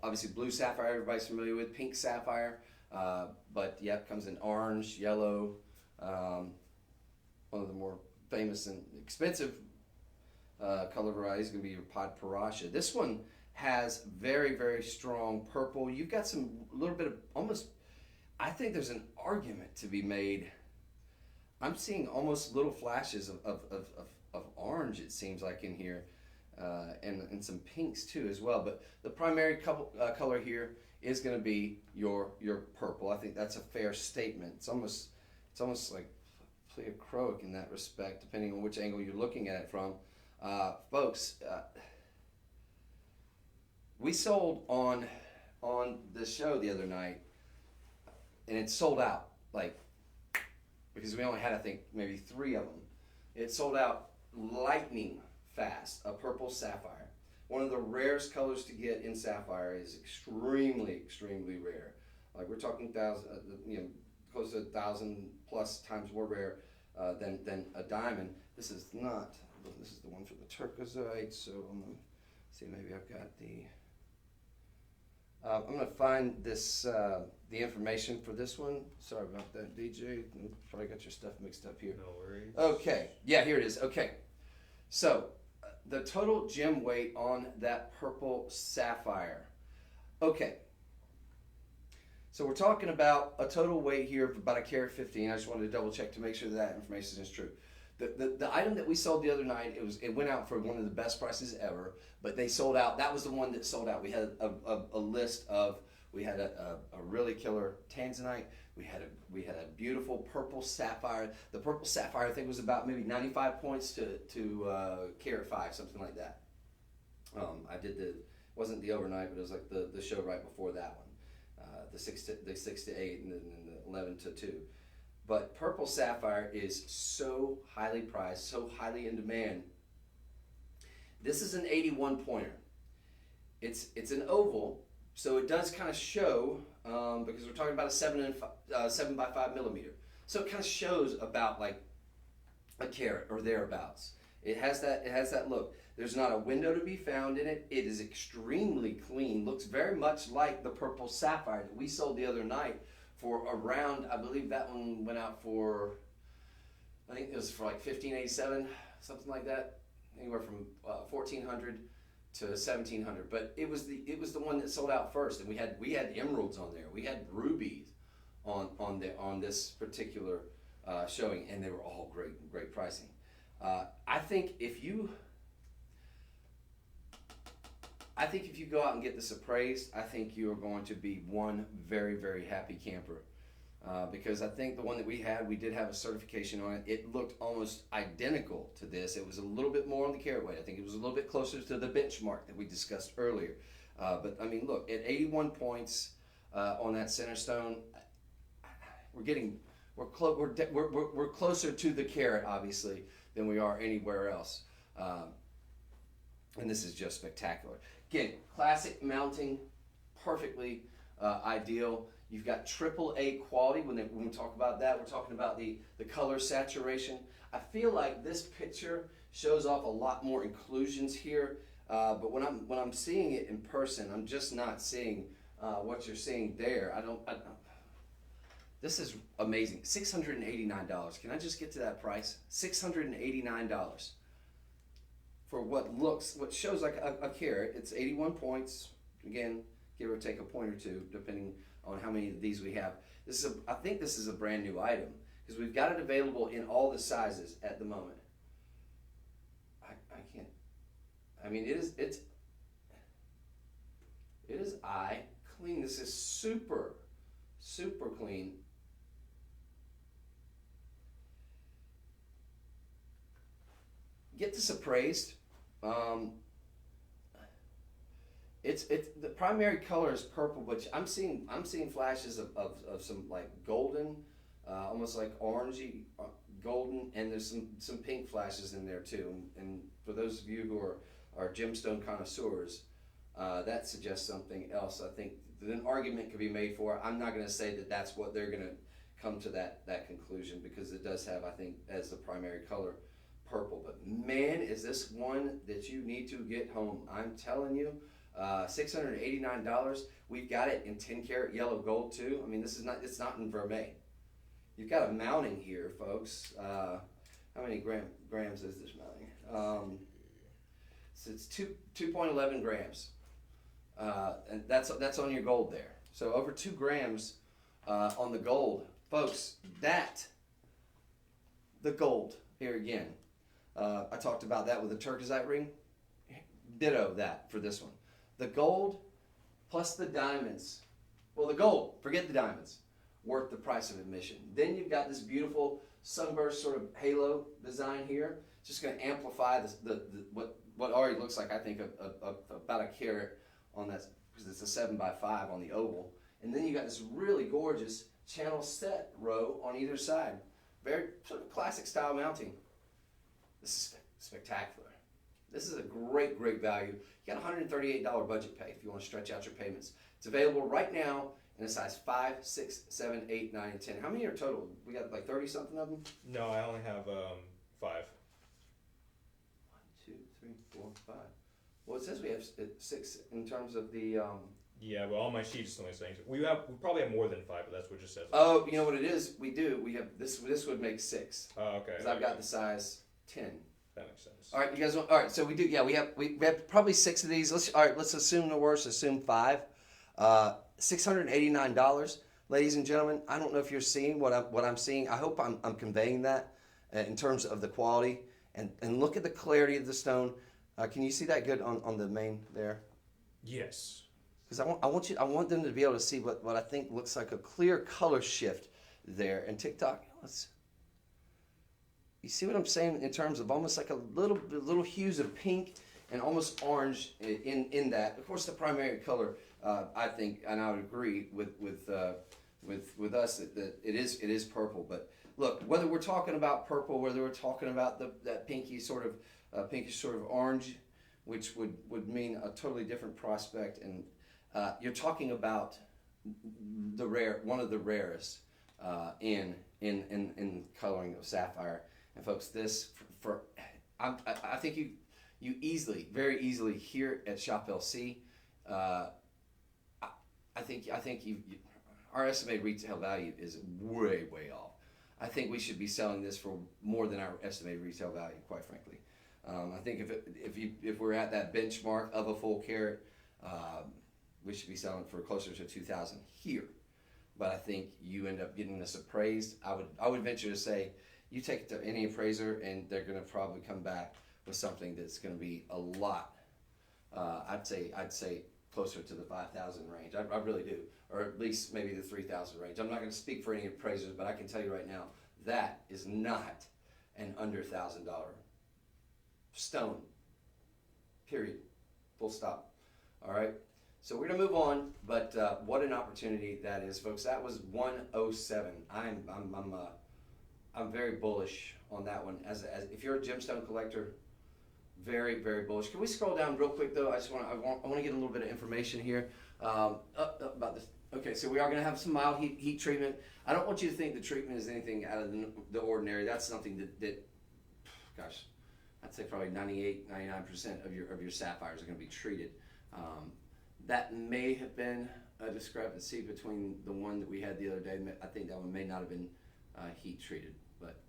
[SPEAKER 1] Obviously, blue sapphire, everybody's familiar with. Pink sapphire, but yeah, it comes in orange, yellow. One of the more famous and expensive color varieties is going to be your Pod Parasha. This one has very, very strong purple. You've got a little bit of almost, I think there's an argument to be made. I'm seeing almost little flashes of orange, it seems like, in here, and some pinks too as well. But the primary color here is going to be your purple. I think that's a fair statement. It's almost like pleochroic in that respect, depending on which angle you're looking at it from. Folks, we sold on the show the other night, and it sold out, because we only had, I think, maybe 3 of them. It sold out lightning fast, a purple sapphire. One of the rarest colors to get in sapphire is extremely, extremely rare. Like we're talking close to 1,000 plus times more rare than a diamond. This is not. This is the one for the turquoisite. So I'm gonna see. Maybe I've got the. I'm gonna find this the information for this one. Sorry about that, DJ. You probably got your stuff mixed up here.
[SPEAKER 2] No worries.
[SPEAKER 1] Okay. Yeah, here it is. Okay. So the total gem weight on that purple sapphire. Okay. So we're talking about a total weight here of about 1.15 carats. I just wanted to double check to make sure that information is true. The item that we sold the other night, it went out for one of the best prices ever, but they sold out. That was the one that sold out. We had a list of, we had a really killer tanzanite. We had a beautiful purple sapphire. The purple sapphire, I think, was about maybe 95 points to carat 5, something like that. I did wasn't the overnight, but it was like the show right before that one. The 6 to 8 and then the 11 to 2. But purple sapphire is so highly prized, so highly in demand. This is an 81 pointer. It's an oval, so it does kind of show, because we're talking about a 7 by 5 millimeter. So it kind of shows about like a carat or thereabouts. It has that look. There's not a window to be found in it. It is extremely clean. Looks very much like the purple sapphire that we sold the other night for around, I believe that one went out for, I think it was for like $15.87, something like that. Anywhere from 1400 to 1700. But it was the one that sold out first, and we had emeralds on there. We had rubies on this particular showing, and they were all great pricing. I think if you go out and get this appraised, I think you are going to be one very happy camper. Because I think the one that we did have a certification on it. It looked almost identical to this. It was a little bit more on the carat weight. I think it was a little bit closer to the benchmark that we discussed earlier. But I mean, look, at 81 points on that center stone, we're closer to the carat, obviously, than we are anywhere else. And this is just spectacular. Again, classic mounting, perfectly ideal. You've got AAA quality. When we talk about that, we're talking about the color saturation. I feel like this picture shows off a lot more inclusions here, but when I'm seeing it in person, I'm just not seeing what you're seeing there. This is amazing. $689. Can I just get to that price? $689 for what shows like a carat. It's 81 points. Again, give or take a point or two, depending on how many of these we have. I think this is a brand new item because we've got it available in all the sizes at the moment. I can't. I mean, it is eye clean. This is super clean. Get this appraised. It's the primary color is purple, but I'm seeing flashes of some like golden, almost like orangey golden, and there's some pink flashes in there too. And for those of you who are gemstone connoisseurs, that suggests something else. I think an argument could be made for it. I'm not going to say that that's what they're going to come to that conclusion, because it does have, I think, as the primary color purple. But man, is this one that you need to get home. I'm telling you. $689. We've got it in 10 karat yellow gold too. I mean, it's not in vermeil. You've got a mounting here, folks. How many grams is this mounting? So it's 2.11 grams, and that's on your gold there. So over 2 grams on the gold, folks. The gold here again. I talked about that with the turquoisite ring. Ditto that for this one. The gold plus the diamonds. Well, the gold, forget the diamonds, worth the price of admission. Then you've got this beautiful sunburst sort of halo design here. It's just going to amplify what already looks like, I think, about a carat on that, because it's a 7 by 5 on the oval. And then you got this really gorgeous channel set row on either side. Very sort of classic style mounting. This is spectacular. This is a great value. You got a $138 budget pay if you want to stretch out your payments. It's available right now in a size 5, 6, 7, 8, 9, and 10. How many are total? We got like 30 something of them?
[SPEAKER 2] No, I only have 5. 1,
[SPEAKER 1] 2, 3, 4, 5. Well, it says we have 6 in terms of the.
[SPEAKER 2] Yeah, well, on my sheet it's only saying we probably have more than 5, but that's what it just says.
[SPEAKER 1] Oh, you know what it is? We do. We have this. This would make 6.
[SPEAKER 2] Oh, okay.
[SPEAKER 1] Because I've got the size 10.
[SPEAKER 2] That makes sense.
[SPEAKER 1] All right, you guys. All right, so we do. Yeah, we have probably 6 of these. Let's assume the worst. Assume 5. $689, ladies and gentlemen. I don't know if you're seeing what I'm seeing. I hope I'm conveying that in terms of the quality, and look at the clarity of the stone. Can you see that good on the main there?
[SPEAKER 2] Yes.
[SPEAKER 1] Because I want them to be able to see what I think looks like a clear color shift there. And TikTok, you see what I'm saying in terms of almost like a little hues of pink and almost orange in that. Of course, the primary color, I think, and I would agree with with us that it is purple. But look, whether we're talking about purple, whether we're talking about that pinkish sort of orange, which would mean a totally different prospect, and you're talking about one of the rarest in coloring of sapphire. And folks, this I think you very easily here at Shop LC. I think our estimated retail value is way off. I think we should be selling this for more than our estimated retail value, quite frankly. I think if we're at that benchmark of a full carat, we should be selling for closer to $2,000 here. But I think you end up getting this appraised. I would venture to say you take it to any appraiser and they're going to probably come back with something that's going to be a lot. I'd say closer to the 5,000 range. I really do, or at least maybe the 3,000 range. I'm not going to speak for any appraisers, but I can tell you right now that is not an under $1,000 stone. Period. Full stop. All right. So we're gonna move on, but what an opportunity that is, folks. That was 107. I'm very bullish on that one. As if you're a gemstone collector, very bullish. Can we scroll down real quick though? I want to get a little bit of information here about this. Okay, so we are gonna have some mild heat treatment. I don't want you to think the treatment is anything out of the ordinary. That's something that gosh, I'd say probably 99% of your sapphires are gonna be treated. That may have been a discrepancy between the one that we had the other day. I think that one may not have been heat treated, but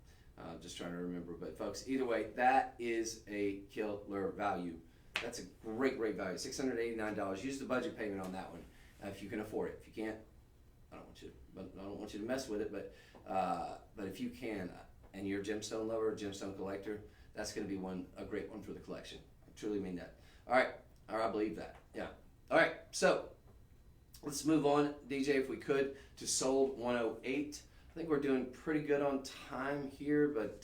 [SPEAKER 1] just trying to remember. But folks, either way, that is a killer value. That's a great value. $689. Use the budget payment on that one if you can afford it. If you can't, I don't want you to mess with it. But if you can, and you're a gemstone lover, a gemstone collector, that's going to be a great one for the collection. I truly mean that. All right, I believe that. Yeah. All right, so let's move on, DJ, if we could, to sold 108. I think we're doing pretty good on time here, but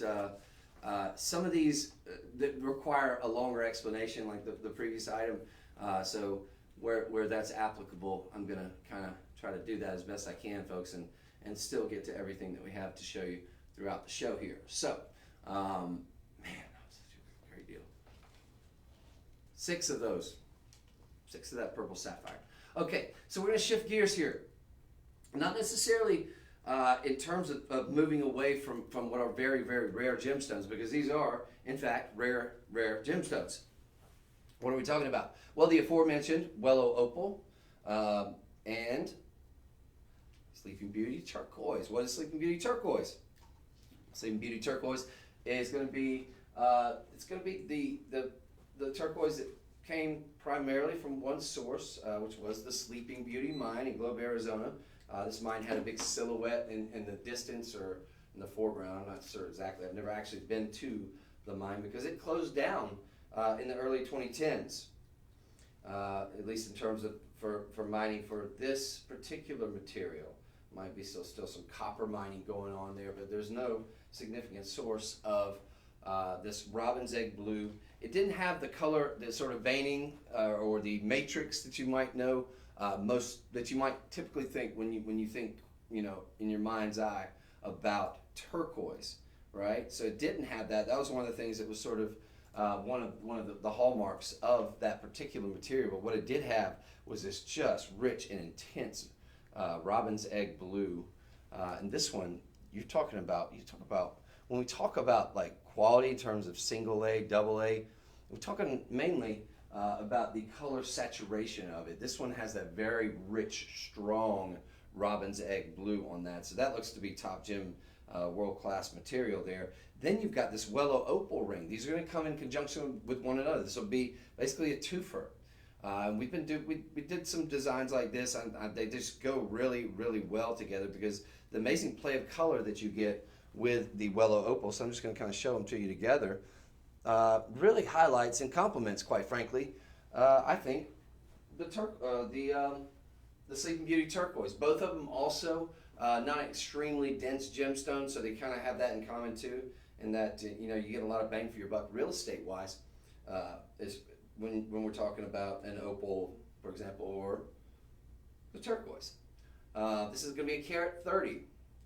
[SPEAKER 1] some of these that require a longer explanation, like the previous item. So where that's applicable, I'm going to kind of try to do that as best I can, folks, and still get to everything that we have to show you throughout the show here. So, man, that was such a great deal. 6 of those. 6 of that purple sapphire. Okay, so we're going to shift gears here. Not necessarily in terms of moving away from what are very rare gemstones, because these are, in fact, rare gemstones. What are we talking about? Well, the aforementioned Whitley opal and Sleeping Beauty turquoise. What is Sleeping Beauty turquoise? Sleeping Beauty turquoise is going to be the turquoise that came primarily from one source, which was the Sleeping Beauty mine in Globe, Arizona. This mine had a big silhouette in the distance or in the foreground. I'm not sure exactly. I've never actually been to the mine because it closed down in the early 2010s, at least in terms of for mining for this particular material. Might be still some copper mining going on there, but there's no significant source of this robin's egg blue. It didn't have the color, the sort of veining or the matrix that you might know that you might typically think when you think, in your mind's eye about turquoise, right? So it didn't have that. That was one of the things that was sort of one of the hallmarks of that particular material. But what it did have was this just rich and intense robin's egg blue. And this one, you talk about when we talk about like quality in terms of single A, double A, we're talking mainly about the color saturation of it. This one has that very rich, strong robin's egg blue on that. So that looks to be top gem, world-class material there. Then you've got this Whitley opal ring. These are going to come in conjunction with one another. This will be basically a twofer. We did some designs like this, and they just go really well together because the amazing play of color that you get with the Whitley opal, so I'm just going to kind of show them to you together, really highlights and complements, quite frankly, I think, the Sleeping Beauty turquoise. Both of them also not extremely dense gemstones, so they kind of have that in common too, and that you get a lot of bang for your buck real estate wise, is when we're talking about an opal, for example, or the turquoise. This is going to be a carat 30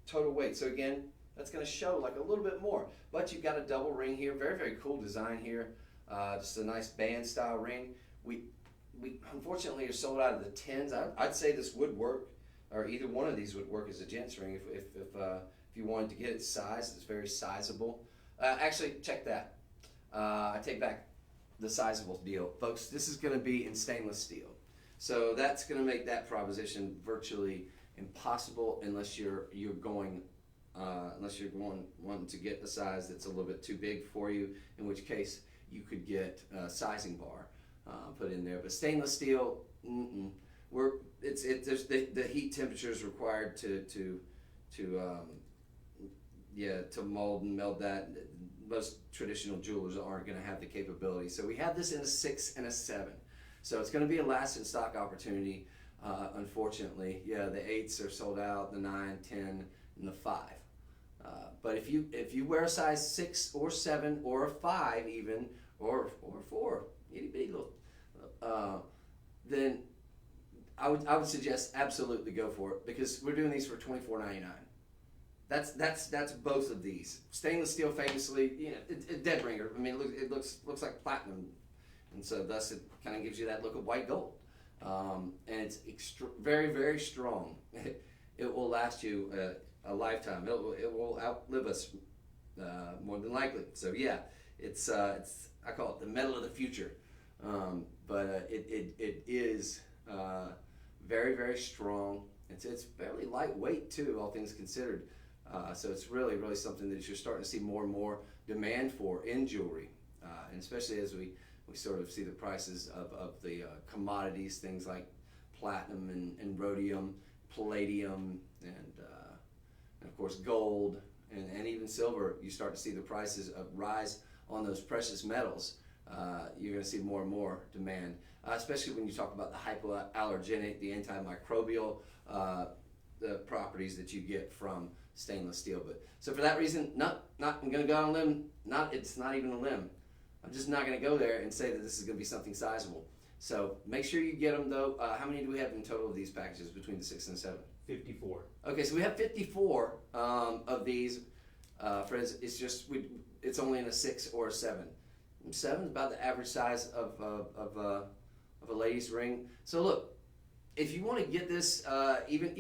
[SPEAKER 1] total weight. So again, that's going to show like a little bit more. But you've got a double ring here. Very, very cool design here. Just a nice band style ring. We unfortunately are sold out of the 10s. I'd say this would work, or either one of these would work as a gents ring if you wanted to get it sized. It's very sizable. Actually, check that. I take back the sizable deal. Folks, this is going to be in stainless steel. So that's going to make that proposition virtually impossible unless you're wanting to get a size that's a little bit too big for you, in which case you could get a sizing bar put in there. But stainless steel, there's the heat temperature is required to mold and meld that. Most traditional jewelers aren't going to have the capability. So we have this in a 6 and a 7. So it's going to be a last in stock opportunity. Unfortunately, yeah, the 8s are sold out, the 9, 10, and the 5. But if you wear a size 6 or 7 or a 5 even, or 4, itty bitty little, then I would suggest absolutely go for it, because we're doing these for $24.99. That's both of these. Stainless steel, famously, it dead ringer. I mean, it looks like platinum, and so thus it kind of gives you that look of white gold. And it's very, very strong. It will last you a lifetime. It will outlive us more than likely. So yeah, it's I call it the metal of the future. But it is very, very strong. It's fairly lightweight too, all things considered. So it's really, really something that you're starting to see more and more demand for in jewelry, and especially as we sort of see the prices of the commodities, things like platinum and rhodium, palladium, and of course gold, and even silver. You start to see the prices rise on those precious metals. You're going to see more and more demand, especially when you talk about the hypoallergenic, the antimicrobial the properties that you get from stainless steel. But so for that reason, I'm going to go on a limb. It's not even a limb. I'm just not going to go there and say that this is going to be something sizable. So make sure you get them though. How many do we have in total of these packages between the 6 and 7?
[SPEAKER 2] 54.
[SPEAKER 1] Okay, so we have 54 of these. Friends, it's only in a 6 or a 7. 7 is about the average size of a lady's ring. So look, if you want to get this, even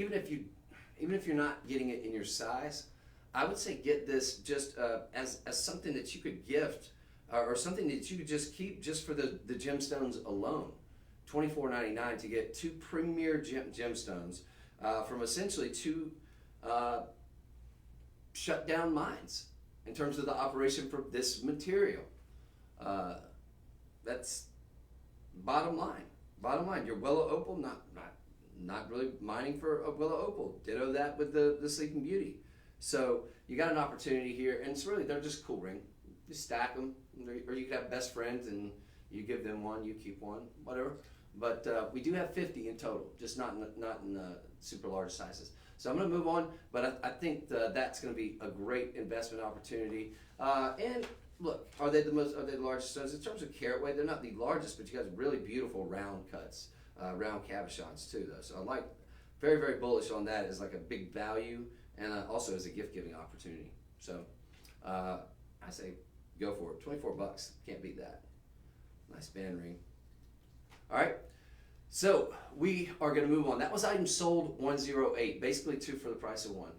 [SPEAKER 1] if you're not getting it in your size, I would say get this just as something that you could gift, or something that you could just keep just for the gemstones alone. $24.99 to get 2 premier gemstones from essentially 2 shut down mines in terms of the operation for this material. That's bottom line. Bottom line, your willow opal, not really mining for a willow opal. Ditto that with the Sleeping Beauty. So you got an opportunity here, and it's really, they're just cool ring. You stack them, or you could have best friends and you give them one, you keep one, whatever. But we do have 50 in total, just not in super large sizes. So I'm going to move on, but I think that's going to be a great investment opportunity. And look, are they the largest stones? In terms of carat weight, they're not the largest, but you got really beautiful round cuts, round cabochons too, though. So I'm very, very bullish on that as like a big value, and also as a gift-giving opportunity. So I say go for it. $24, can't beat that. Nice band ring. All right, so we are going to move on. That was item sold 108, basically 2 for the price of 1.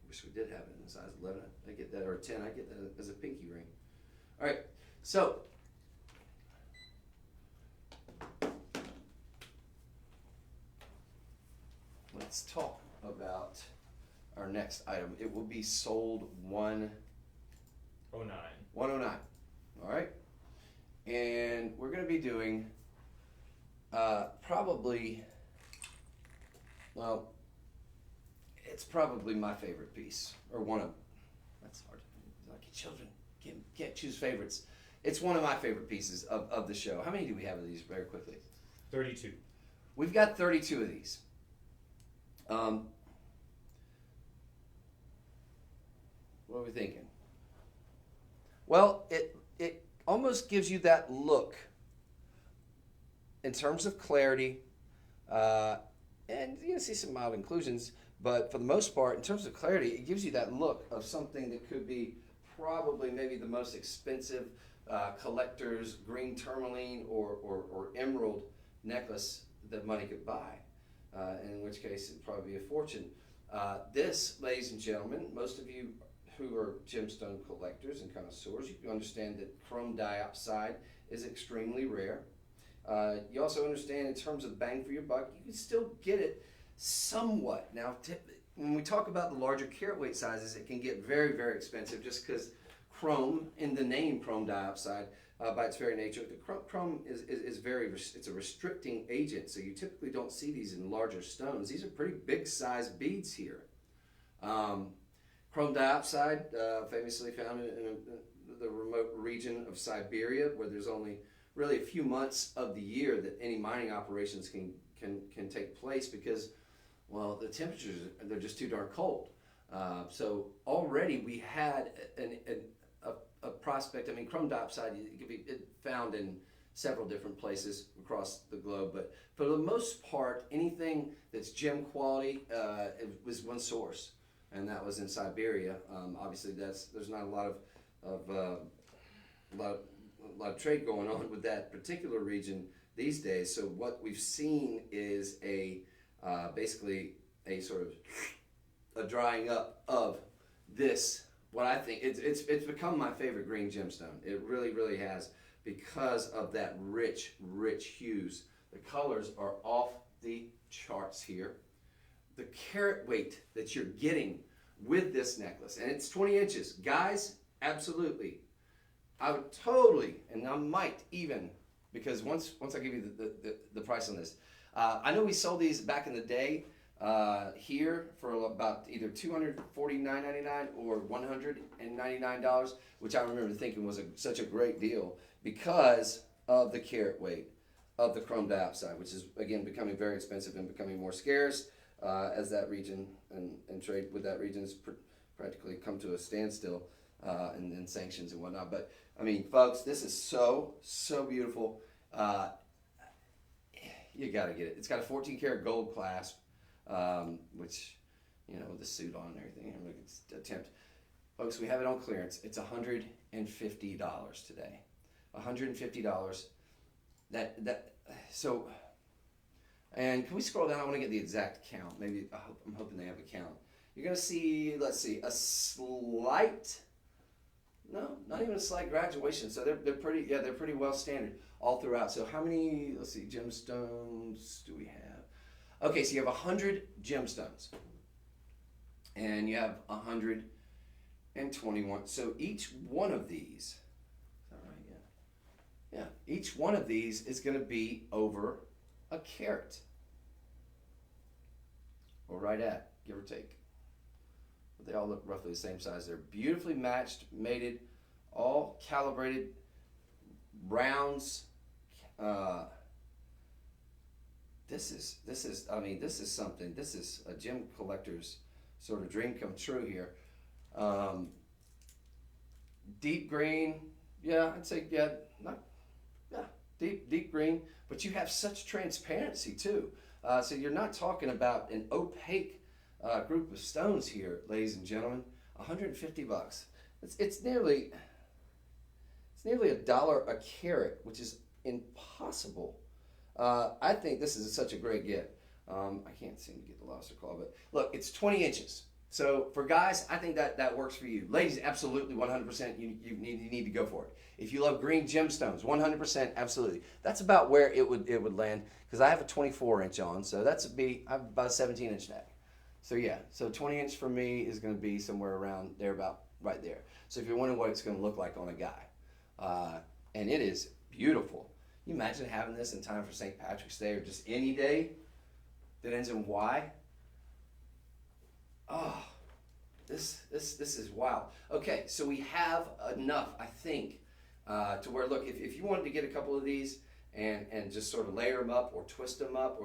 [SPEAKER 1] Wish we did have it in size 11. I get that, or 10. I get that as a pinky ring. All right, so let's talk about our next item. It will be sold 109. All right, and we're going to be doing probably, well, it's probably my favorite piece, or one of, that's hard, like children can't choose favorites. It's one of my favorite pieces of the show. How many do we have of these, very quickly?
[SPEAKER 2] 32.
[SPEAKER 1] We've got 32 of these. What are we thinking? Well, it almost gives you that look in terms of clarity, and you see some mild inclusions, but for the most part, in terms of clarity, it gives you that look of something that could be probably maybe the most expensive collector's green tourmaline or emerald necklace that money could buy, in which case it'd probably be a fortune. This, ladies and gentlemen, most of you who are gemstone collectors and connoisseurs, you understand that chrome diopside is extremely rare. You also understand in terms of bang for your buck, you can still get it somewhat. Now, when we talk about the larger carat weight sizes, it can get very, very expensive just because chrome, in the name chrome diopside, by its very nature, the chrome is very, it's a restricting agent, so you typically don't see these in larger stones. These are pretty big size beads here. Chrome diopside, famously found in the remote region of Siberia, where there's only really a few months of the year that any mining operations can take place because, well, the temperatures, they're just too darn cold. So already we had a prospect. I mean, chrome diopside, it can be found in several different places across the globe, but for the most part, anything that's gem quality, it was one source, and that was in Siberia. Obviously, there's not a lot of trade going on with that particular region these days. So what we've seen is basically a sort of a drying up of this. What I think it's become my favorite green gemstone. It really, really has, because of that rich hues. The colors are off the charts here. The carat weight that you're getting with this necklace, and it's 20 inches. Guys, absolutely. I would totally, and I might even, because once I give you the price on this, I know we sold these back in the day here for about either $249.99 or $199, which I remember thinking was such a great deal because of the carat weight of the chrome diopside, which is again becoming very expensive and becoming more scarce as that region and trade with that region has practically come to a standstill, and then sanctions and whatnot. But I mean, folks, this is so beautiful. You got to get it. It's got a 14 karat gold clasp, which, you know, with the suit on and everything. I'm going to attempt. Folks, we have it on clearance. It's $150 today. $150. So, and can we scroll down? I want to get the exact count. Maybe I'm hoping they have a count. You're going to see, let's see, a slight, no, not even a slight graduation. So they're pretty, yeah, they're pretty well standard all throughout. So how many, let's see, gemstones do we have? Okay, so you have 100 gemstones. And you have 121. So each one of these, is that right? Yeah. Yeah, each one of these is going to be over a carat. Or right at, give or take. But they all look roughly the same size. They're beautifully matched, mated, all calibrated rounds. This is something. This is a gem collector's sort of dream come true here. Deep green, yeah, I'd say deep green, but you have such transparency too. So you're not talking about an opaque group of stones here, ladies and gentlemen. $150. It's nearly $1 a carat, which is impossible. I think this is such a great gift. I can't seem to get the lobster claw, but look, it's 20 inches. So for guys, I think that works for you. Ladies, absolutely 100%. You need to go for it. If you love green gemstones, 100%, absolutely. That's about where it would land, because I have a 24-inch on, so I have about a 17-inch neck. So yeah, so 20 inch for me is going to be somewhere around there, about right there. So if you're wondering what it's going to look like on a guy, and it is beautiful. Can you imagine having this in time for St. Patrick's Day or just any day that ends in Y? Oh, this is wild. Okay, so we have enough, I think, to where, look, if you wanted to get a couple of these and just sort of layer them up or twist them up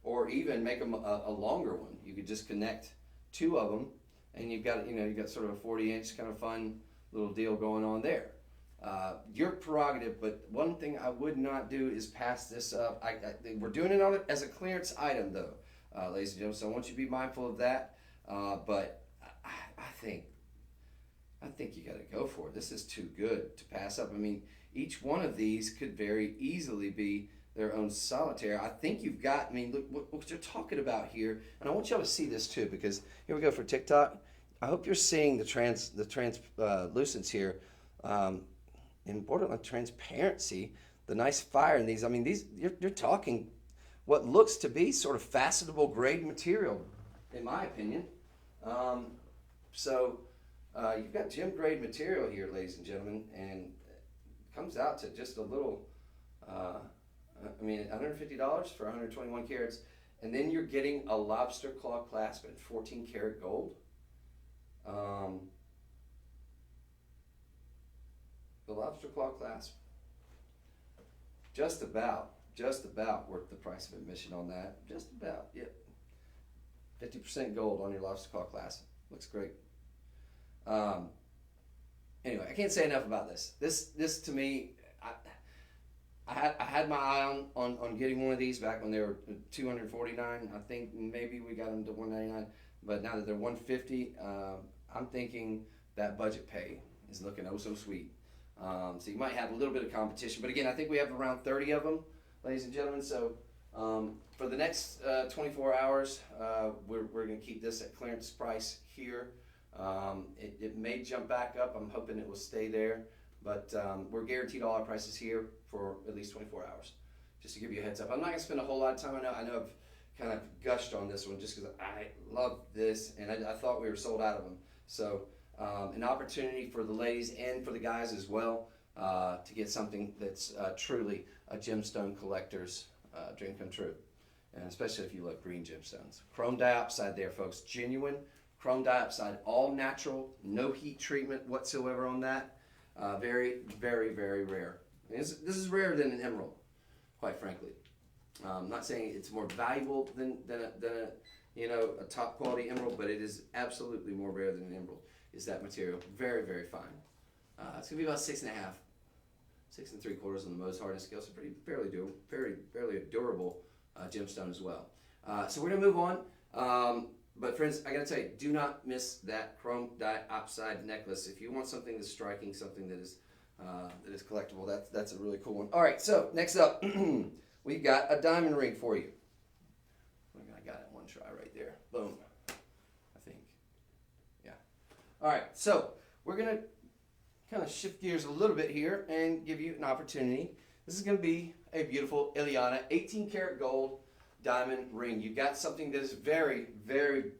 [SPEAKER 1] or even make them a longer one, you could just connect two of them, and you've got sort of a 40-inch kind of fun little deal going on there. Your prerogative, but one thing I would not do is pass this up. We're doing it as a clearance item, though, ladies and gentlemen. So I want you to be mindful of that. But I think you got to go for it. This is too good to pass up. I mean, each one of these could very easily be their own solitaire. I think you've got. I mean, look what you're talking about here, and I want y'all to see this too, because here we go for TikTok. I hope you're seeing the translucence here. In borderline transparency, the nice fire in these. I mean, these you're talking what looks to be sort of fastenable grade material, in my opinion. So you've got gym grade material here, ladies and gentlemen, and it comes out to just a little. I mean, $150 for 121 carats, and then you're getting a lobster claw clasp at 14 karat gold. The lobster claw clasp, just about worth the price of admission on that. Just about, yep. 50% gold on your lobster claw clasp. Looks great. Anyway, I can't say enough about this. This to me, I had my eye on getting one of these back when they were $249. I think maybe we got them to $199, but now that they're $150, I'm thinking that budget pay is looking oh so sweet. So you might have a little bit of competition, but again, I think we have around 30 of them, ladies and gentlemen. So for the next 24 hours, we're going to keep this at clearance price here. It may jump back up. I'm hoping it will stay there, but we're guaranteed all our prices here for at least 24 hours. Just to give you a heads up, I'm not going to spend a whole lot of time. I know I've kind of gushed on this one just because I love this, and I thought we were sold out of them. So. An opportunity for the ladies and for the guys as well to get something that's truly a gemstone collector's dream come true, and especially if you love green gemstones. Chrome diopside there, folks. Genuine chrome diopside, all natural, no heat treatment whatsoever on that. Very, very, very rare. This is rarer than an emerald, quite frankly. I'm not saying it's more valuable than a top quality emerald, but it is absolutely more rare than an emerald. Is that material. Very, very fine. It's going to be about 6.5, 6 3/4 on the Mohs hardness scale, so fairly durable gemstone as well. So we're going to move on. But friends, I got to tell you, do not miss that chrome diopside necklace. If you want something that's striking, something that is collectible, that's a really cool one. All right, so next up, we've got a diamond ring for you. I got it in one try right there. Boom. All right, so we're going to kind of shift gears a little bit here and give you an opportunity. This is going to be a beautiful Ileana 18 karat gold diamond ring. You got something that is very, very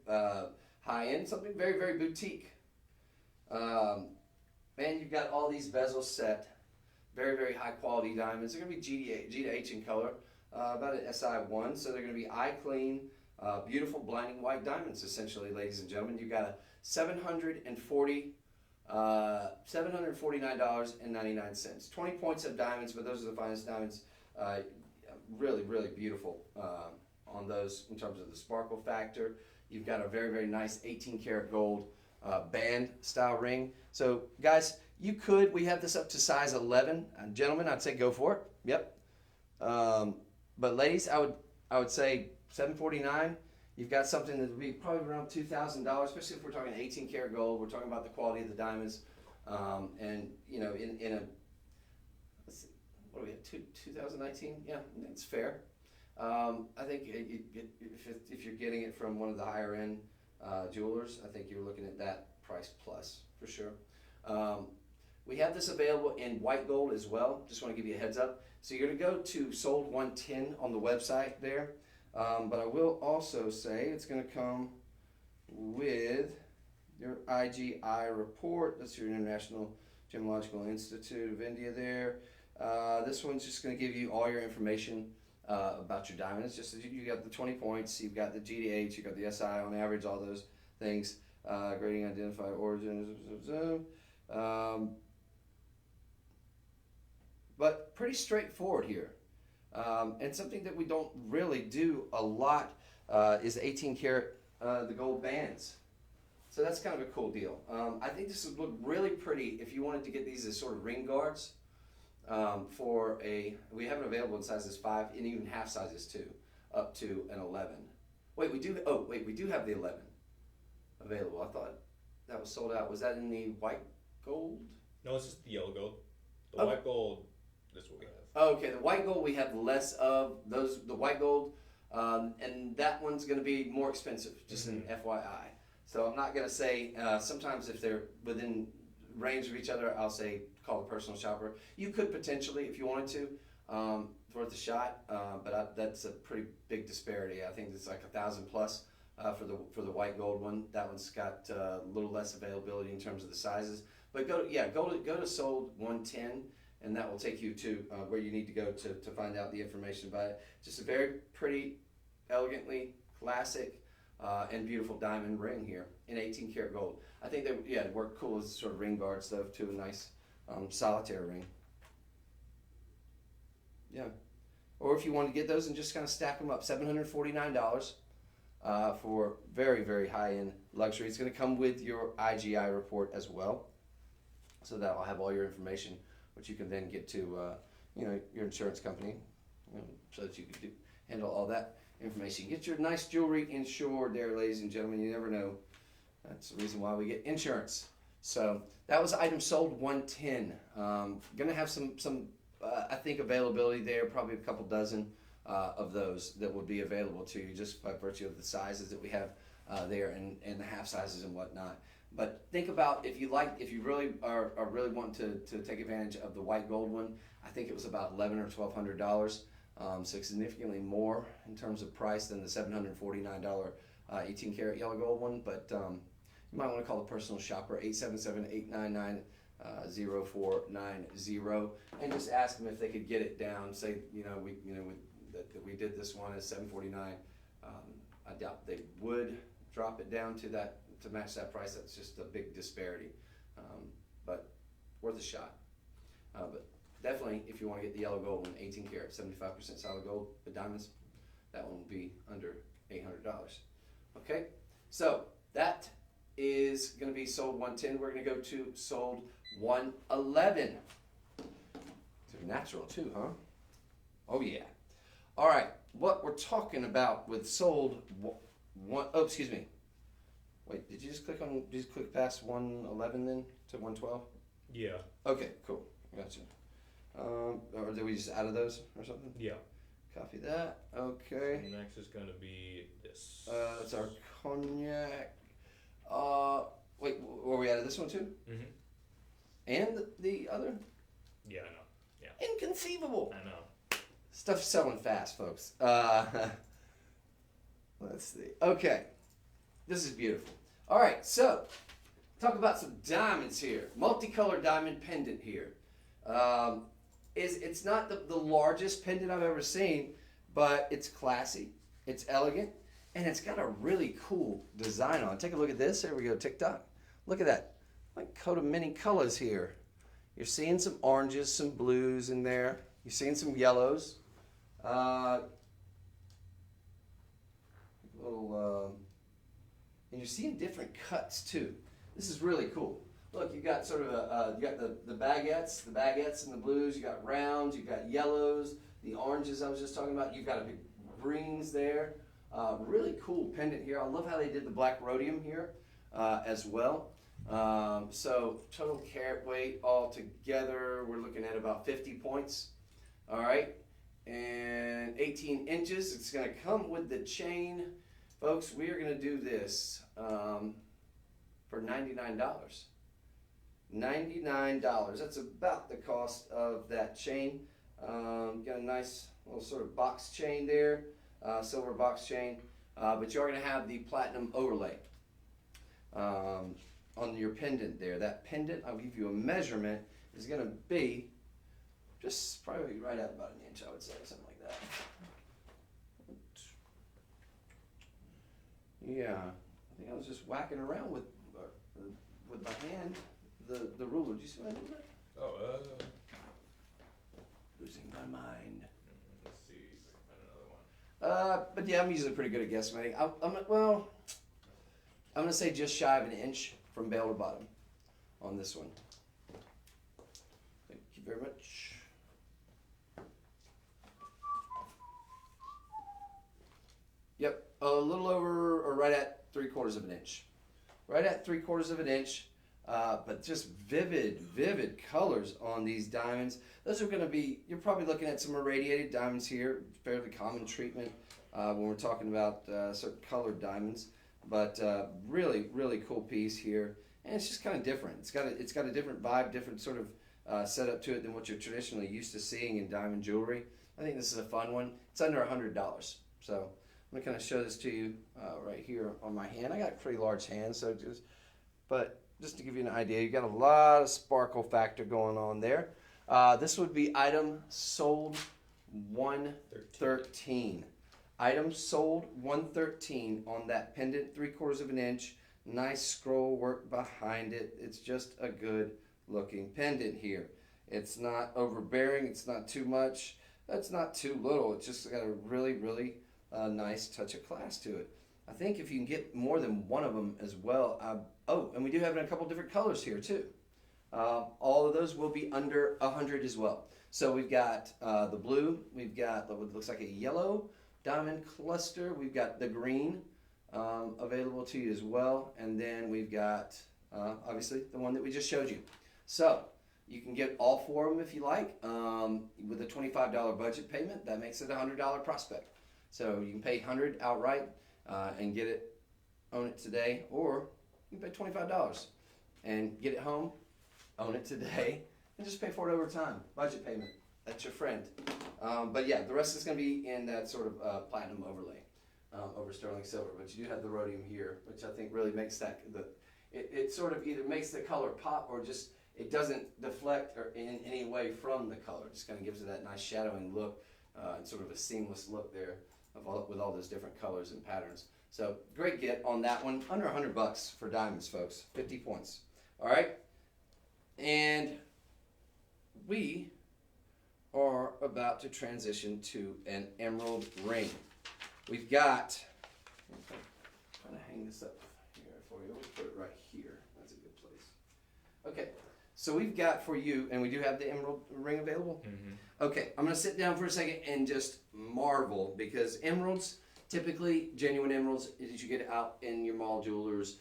[SPEAKER 1] high-end, something very, very boutique. And you've got all these bezels set, very, very high-quality diamonds. They're going to be G to H in color, about an SI1, so they're going to be eye-clean, beautiful blinding white diamonds, essentially, ladies and gentlemen. You've got a $749.99. 20 points of diamonds, but those are the finest diamonds. Really, really beautiful on those in terms of the sparkle factor. You've got a very, very nice 18 karat gold band style ring. So guys, we have this up to size 11. Gentlemen, I'd say go for it. Yep. But ladies, I would say $749. You've got something that would be probably around $2,000, especially if we're talking 18 karat gold. We're talking about the quality of the diamonds, and in a, let's see, what do we have? 2019? Yeah, it's fair. I think if you're getting it from one of the higher end jewelers, I think you're looking at that price plus for sure. We have this available in white gold as well. Just want to give you a heads up. So you're going to go to sold 110 on the website there. But I will also say it's going to come with your IGI report. That's your International Gemological Institute of India there. This one's just going to give you all your information about your diamond. It's just you got the 20 points, you've got the GDH, you've got the SI on average, all those things. Grading, identified origin. But pretty straightforward here. And something that we don't really do a lot is 18 karat, the gold bands. So that's kind of a cool deal. I think this would look really pretty if you wanted to get these as sort of ring guards we have it available in sizes 5 and even half sizes too, up to an 11. Wait, we do have the 11 available. I thought that was sold out. Was that in the white gold?
[SPEAKER 2] No, it's just the yellow gold. The white gold, that's what we have.
[SPEAKER 1] Okay, the white gold we have less of those. The white gold, and that one's going to be more expensive. Just an FYI. So I'm not going to say. Sometimes if they're within range of each other, I'll say call a personal shopper. You could potentially, if you wanted to, throw it a shot. But that's a pretty big disparity. I think it's like 1,000 plus for the white gold one. That one's got a little less availability in terms of the sizes. But go to sold 110. And that will take you to where you need to go to find out the information about it. Just a very pretty, elegantly classic, and beautiful diamond ring here in 18 karat gold. I think they work cool as sort of ring guards though to a nice solitaire ring. Yeah. Or if you want to get those and just kind of stack them up, $749 for very, very high-end luxury. It's going to come with your IGI report as well. So that will have all your information, which you can then get to your insurance company, so that you can handle all that information. Get your nice jewelry insured there, ladies and gentlemen. You never know. That's the reason why we get insurance. So that was item sold 110. Gonna have some I think availability there, probably a couple dozen of those that will be available to you just by virtue of the sizes that we have there and the half sizes and whatnot. But think about if you really are really wanting to take advantage of the white gold one. I think it was about $1,100 or $1,200, so significantly more in terms of price than the $749 18 karat yellow gold one. But you might want to call the personal shopper 877-899-0490 and just ask them if they could get it down. Say that we did this one at $749. I doubt they would drop it down to that. To match that price, that's just a big disparity, but worth a shot. But definitely, if you want to get the yellow gold one, 18 karat, 75% solid gold with diamonds, that one will be under $800. Okay, so that is going to be sold 110. We're going to go to sold 111. It's natural too, huh? Oh yeah. All right, what we're talking about with sold one. Oh, excuse me. Wait, did you just click past 111 then to 112?
[SPEAKER 2] Yeah.
[SPEAKER 1] Okay, cool. Gotcha. Or did we just out of those or something?
[SPEAKER 2] Yeah.
[SPEAKER 1] Copy that. Okay.
[SPEAKER 2] So next is going to be this.
[SPEAKER 1] That's our cognac. Wait, were we out of this one too? Mm-hmm. And the other?
[SPEAKER 2] Yeah, I know. Yeah.
[SPEAKER 1] Inconceivable.
[SPEAKER 2] I know.
[SPEAKER 1] Stuff's selling fast, folks. Let's see. Okay. This is beautiful. All right, so talk about some diamonds here. Multicolored diamond pendant here. It's not the largest pendant I've ever seen, but it's classy, it's elegant, and it's got a really cool design on it. Take a look at this. There we go, TikTok. Look at that. Like coat of many colors here. You're seeing some oranges, some blues in there. You're seeing some yellows. And you're seeing different cuts too. This is really cool. Look, you got sort of you got the baguettes and the blues. You got rounds, you got yellows, the oranges I was just talking about. You've got a big greens there. Really cool pendant here. I love how they did the black rhodium here as well. So total carat weight all together, we're looking at about 50 points. All right, and 18 inches. It's going to come with the chain. Folks, we are going to do this for $99. $99. That's about the cost of that chain. Got a nice little sort of box chain there, silver box chain. But you're going to have the platinum overlay on your pendant there. That pendant, I'll give you a measurement, is going to be just probably right at about an inch, I would say, something like that. Yeah, I think I was just whacking around with my hand, the ruler. Did you see what I did there?
[SPEAKER 2] Oh,
[SPEAKER 1] losing my mind.
[SPEAKER 2] Let's see if I can find another one.
[SPEAKER 1] But yeah, I'm usually pretty good at guesstimating. Well, I'm gonna say just shy of an inch from bail to bottom on this one. Thank you very much. Yep, a little over or right at 3/4 of an inch. Right at 3/4 of an inch, but just vivid colors on these diamonds. Those are going to be, you're probably looking at some irradiated diamonds here, fairly common treatment when we're talking about certain colored diamonds. But really cool piece here, and it's just kind of different. It's got a different vibe, different sort of setup to it than what you're traditionally used to seeing in diamond jewelry. I think this is a fun one. It's under $100, so. I'm gonna kind of show this to you right here on my hand. I got pretty large hands, so but just to give you an idea, you got a lot of sparkle factor going on there. This would be item sold 113. Item sold 113 on that pendant, 3/4 of an inch. Nice scroll work behind it. It's just a good looking pendant here. It's not overbearing. It's not too much. That's not too little. It's just got a really nice touch of class to it. I think if you can get more than one of them as well. Oh, and we do have it in a couple different colors here too. All of those will be under 100 as well. So we've got the blue, we've got what looks like a yellow diamond cluster, we've got the green available to you as well, and then we've got obviously the one that we just showed you. So you can get all four of them if you like with a $25 budget payment. That makes it a $100 prospect. So you can pay $100 outright and get it, own it today, or you can pay $25 and get it home, own it today, and just pay for it over time. Budget payment. That's your friend. But yeah, the rest is going to be in that sort of platinum overlay over sterling silver. But you do have the rhodium here, which I think really makes that it sort of either makes the color pop or just it doesn't deflect or in any way from the color. It just kind of gives it that nice shadowing look and sort of a seamless look there. With all those different colors and patterns. So great get on that one. Under $100 for diamonds, folks. 50 points. All right. And we are about to transition to an emerald ring. We've got, I'm trying to hang this up here for you. We'll put it right here. That's a good place. Okay. So we've got for you, and we do have the emerald ring available? Mm-hmm. Okay, I'm going to sit down for a second and just marvel, because emeralds, typically genuine emeralds, that you get out in your mall jewelers,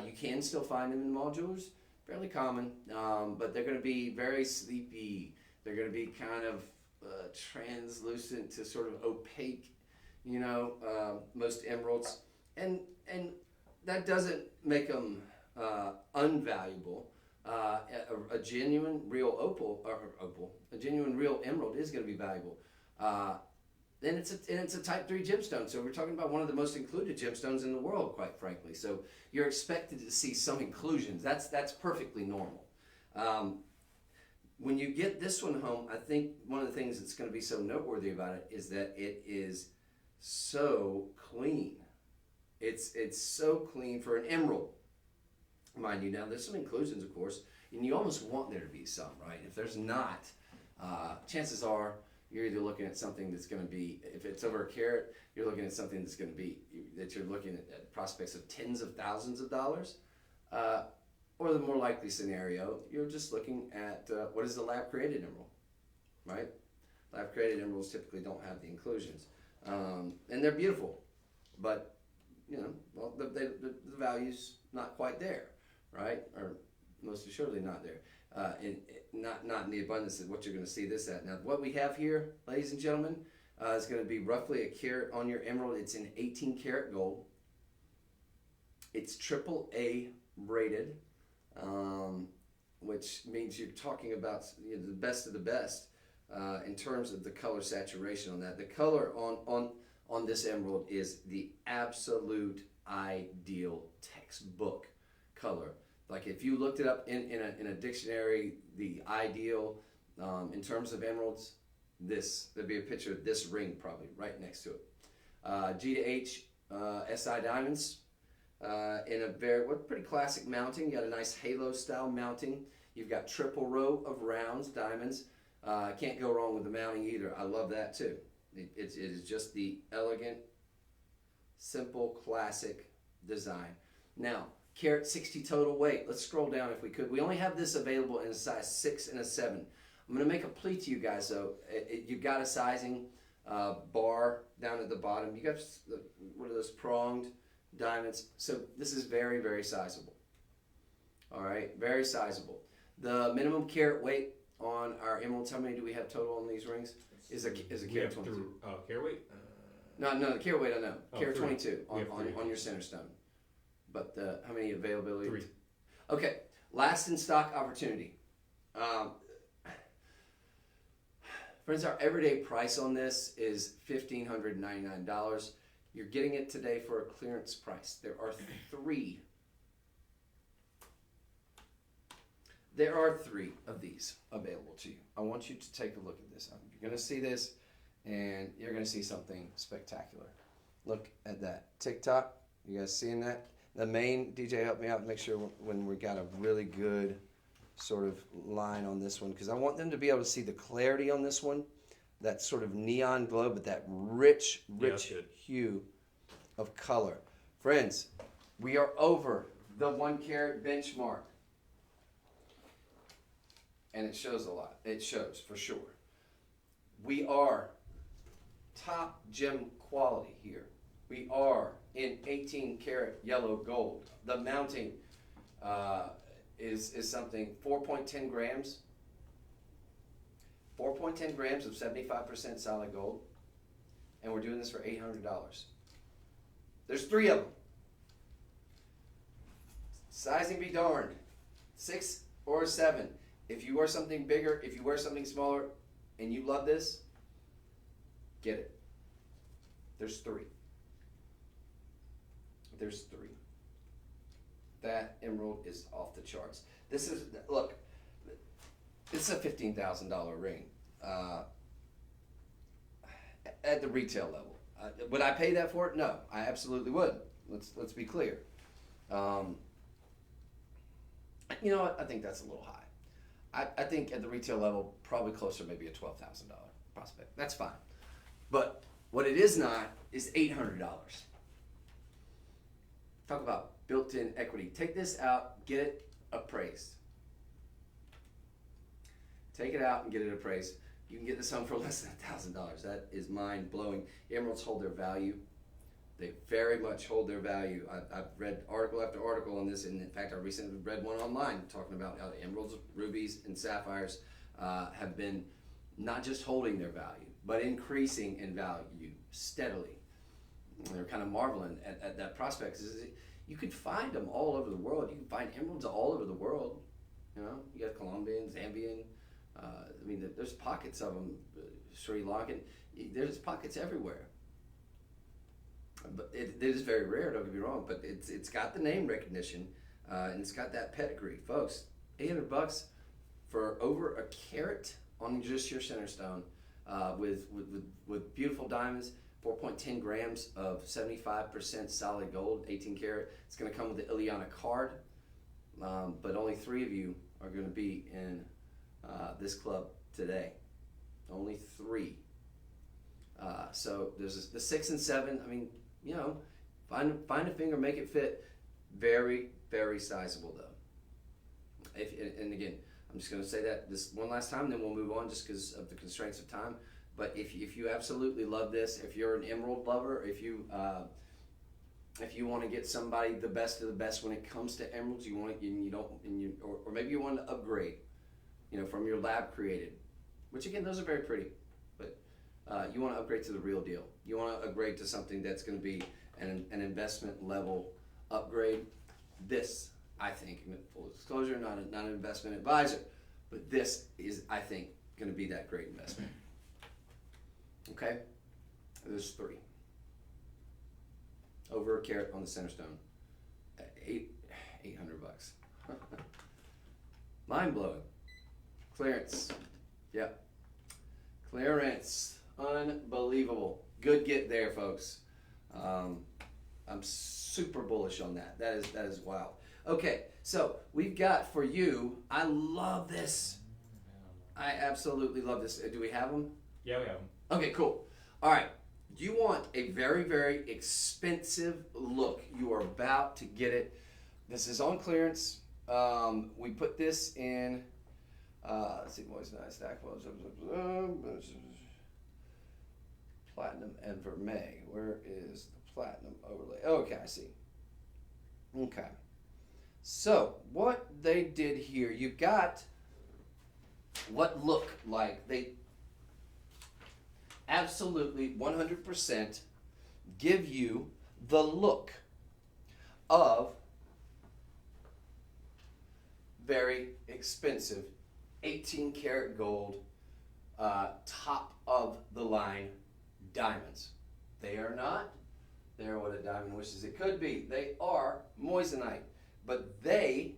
[SPEAKER 1] you can still find them in mall jewelers, fairly common, but they're going to be very sleepy. They're going to be kind of translucent to sort of opaque, you know, most emeralds, and that doesn't make them unvaluable. A genuine real a genuine real emerald is going to be valuable. And it's a type 3 gemstone, so we're talking about one of the most included gemstones in the world, quite frankly. So you're expected to see some inclusions. That's perfectly normal. When you get this one home, I think one of the things that's going to be so noteworthy about it is that it is so clean. It's so clean for an emerald. Mind you, now there's some inclusions, of course, and you almost want there to be some, right? If there's not, chances are you're either looking at something that's going to be, if it's over a carat, you're looking at something that's going to be, that you're looking at prospects of tens of thousands of dollars, or the more likely scenario, you're just looking at what is the lab-created emerald, right? Lab-created emeralds typically don't have the inclusions, and they're beautiful, but, you know, well, the value's not quite there. Right, or most assuredly not there, not in the abundance of what you're going to see this at. Now, what we have here, ladies and gentlemen, is going to be roughly a carat on your emerald. It's in 18 karat gold. It's AAA rated, which means you're talking about, you know, the best of the best in terms of the color saturation on that. The color on this emerald is the absolute ideal textbook color. Like if you looked it up in a dictionary, the ideal in terms of emeralds, there'd be a picture of this ring probably right next to it. G to H SI diamonds in a pretty classic mounting. You got a nice halo style mounting. You've got triple row of rounds, diamonds. Can't go wrong with the mounting either. I love that too. It is just the elegant, simple, classic design. Now, carat 60 total weight. Let's scroll down if we could. We only have this available in a size 6 and a 7. I'm going to make a plea to you guys, though. You've got a sizing bar down at the bottom. You got one of those pronged diamonds. So this is very, very sizable. All right, very sizable. The minimum carat weight on our emeralds, how many do we have total on these rings? Is a carat 22.
[SPEAKER 2] Carat weight?
[SPEAKER 1] No, the carat weight I know. Carat
[SPEAKER 2] 3.
[SPEAKER 1] 22 on your center stone. But how many availability?
[SPEAKER 2] 3.
[SPEAKER 1] Okay, last in stock opportunity. Friends, our everyday price on this is $1,599. You're getting it today for a clearance price. There are three. There are 3 of these available to you. I want you to take a look at this. You're going to see this, and you're going to see something spectacular. Look at that. TikTok, you guys seeing that? The main DJ helped me out to make sure when we got a really good sort of line on this one, because I want them to be able to see the clarity on this one, that sort of neon glow, but that rich hue of color. Friends, we are over the 1 carat benchmark. And it shows a lot. It shows for sure. We are top gem quality here. We are in 18 karat yellow gold. The mounting is something 4.10 grams. 4.10 grams of 75% solid gold. And we're doing this for $800. There's 3 of them. Sizing be darned. 6 or a 7. If you wear something bigger, if you wear something smaller, and you love this, get it. There's 3. There's 3. That emerald is off the charts. This is, look, it's a $15,000 ring at the retail level. Would I pay that for it? No, I absolutely would. Let's be clear. You know what? I think that's a little high. I think at the retail level, probably closer maybe a $12,000 prospect. That's fine. But what it is not is $800. Talk about built-in equity. Take this out, get it appraised. Take it out and get it appraised. You can get this home for less than $1,000. That is mind-blowing. Emeralds hold their value. They very much hold their value. I've read article after article on this, and in fact, I recently read one online talking about how the emeralds, rubies, and sapphires have been not just holding their value, but increasing in value steadily. And they're kind of marveling at that prospect. You could find them all over the world. You can find emeralds all over the world. You know, you got Colombian, Zambian. I mean, there's pockets of them. Sri Lankan. There's pockets everywhere. But it is very rare, don't get me wrong, but it's got the name recognition, and it's got that pedigree. Folks, $800 for over a carat on just your center stone, with beautiful diamonds, 4.10 grams of 75% solid gold, 18 karat. It's going to come with the Ileana card, but only 3 of you are going to be in this club today. Only 3. So there's the 6 and 7. I mean, you know, find a finger, make it fit. Very, very sizable though. And again, I'm just going to say that this one last time, then we'll move on just because of the constraints of time. But if you absolutely love this, if you're an emerald lover, if you want to get somebody the best of the best when it comes to emeralds, or maybe you want to upgrade, you know, from your lab created, which again, those are very pretty. You want to upgrade to the real deal. You want to upgrade to something that's going to be an investment level upgrade. This, I think, full disclosure, not an investment advisor, but this is, I think, going to be that great investment. Okay? There's 3. Over a carat on the center stone. $800. Mind blowing. Clearance. Yep. Clearance. Unbelievable. Good get there, folks. I'm super bullish on that. That is wild. Okay, so we've got for you, I love this. I absolutely love this. Do we have them?
[SPEAKER 2] Yeah, we have them.
[SPEAKER 1] Okay, cool. All right. You want a very, very expensive look. You are about to get it. This is on clearance. We put this in. Let's see, moissanite stack platinum and vermeil. Where is the platinum overlay? Okay, I see. Okay. So what they did here, you've got what look like they absolutely 100% give you the look of very expensive 18 karat gold, top of the line diamonds. They are not. They're what a diamond wishes it could be. They are moissanite. But they,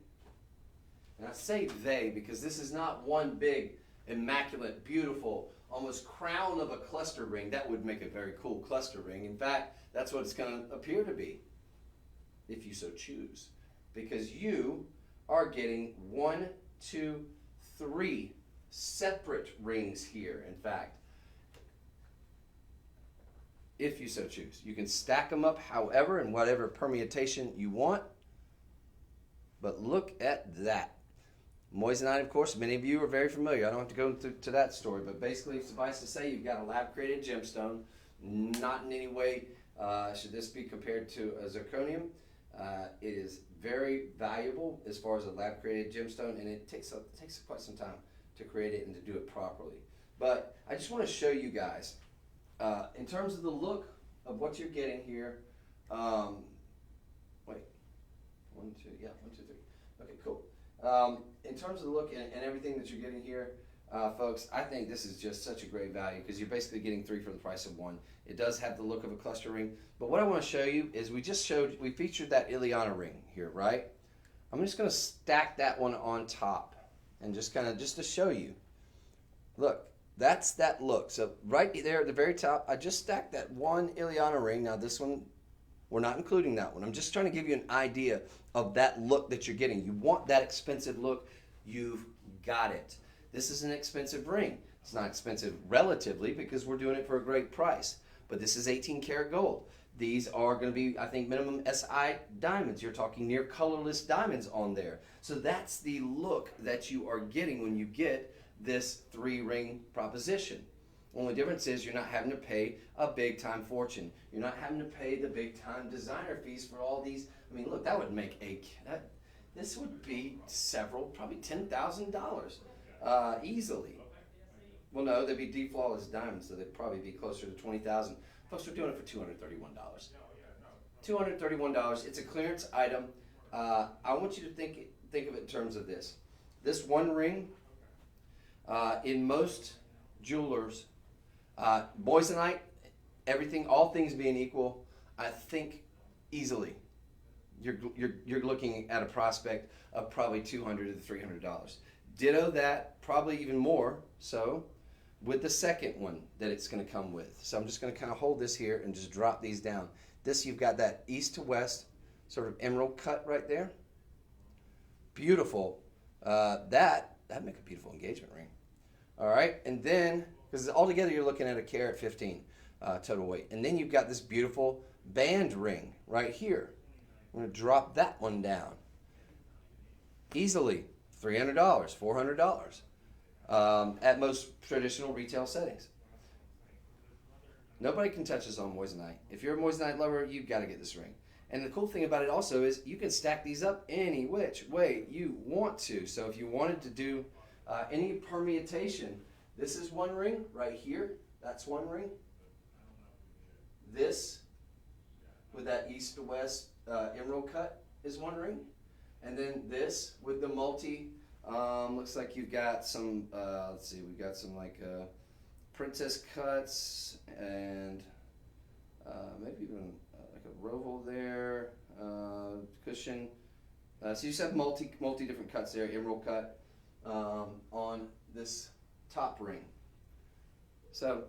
[SPEAKER 1] and I say they because this is not one big, immaculate, beautiful, almost crown of a cluster ring. That would make a very cool cluster ring. In fact, that's what it's going to appear to be, if you so choose. Because you are getting 1, 2, 3 separate rings here, in fact. If you so choose. You can stack them up however in whatever permutation you want. But look at that. Moissanite, of course, many of you are very familiar. I don't have to go to that story, but basically, suffice to say, you've got a lab-created gemstone. Not in any way should this be compared to a zirconium. It is very valuable as far as a lab-created gemstone, and it takes quite some time to create it and to do it properly. But I just want to show you guys, in terms of the look of what you're getting here. Wait, 1, 2, yeah, 1, 2, 3. Okay, cool. In terms of the look and everything that you're getting here, folks, I think this is just such a great value because you're basically getting 3 for the price of 1. It does have the look of a cluster ring, but what I want to show you is we featured that Ileana ring here, right? I'm just going to stack that one on top and just to show you. Look, that's that look. So right there at the very top, I just stacked that one Ileana ring. Now this one, we're not including that one. I'm just trying to give you an idea of that look that you're getting. You want that expensive look, you've got it. This is an expensive ring. It's not expensive relatively because we're doing it for a great price. But this is 18 karat gold. These are going to be, I think, minimum SI diamonds. You're talking near colorless diamonds on there. So that's the look that you are getting when you get this 3-ring proposition. Only difference is you're not having to pay a big time fortune. You're not having to pay the big time designer fees for all these. I mean, look, that would make this would be several, probably $10,000 easily. Well, no, they'd be D-flawless diamonds, so they'd probably be closer to $20,000. Folks, we're doing it for $231. $231. It's a clearance item. I want you to think of it in terms of this. This one ring, in most jewelers, moissanite, everything, all things being equal, I think easily you're looking at a prospect of probably $200 to $300. Ditto that, probably even more so with the second one that it's going to come with. So I'm just going to kind of hold this here and just drop these down. This, you've got that east to west sort of emerald cut right there. Beautiful. That'd make a beautiful engagement ring. All right, and then, because altogether you're looking at a carat 15 total weight. And then you've got this beautiful band ring right here. I'm going to drop that one down. Easily $300, $400 at most traditional retail settings. Nobody can touch this on moissanite. If you're a moissanite lover, you've got to get this ring. And the cool thing about it also is you can stack these up any which way you want to. So if you wanted to do any permutation, this is one ring right here. That's one ring. This, with that east to west emerald cut, is one ring. And then this with the multi, looks like you've got some, let's see, we've got some like princess cuts and maybe even like a roval there, cushion. So you just have multi different cuts there, emerald cut on this top ring. So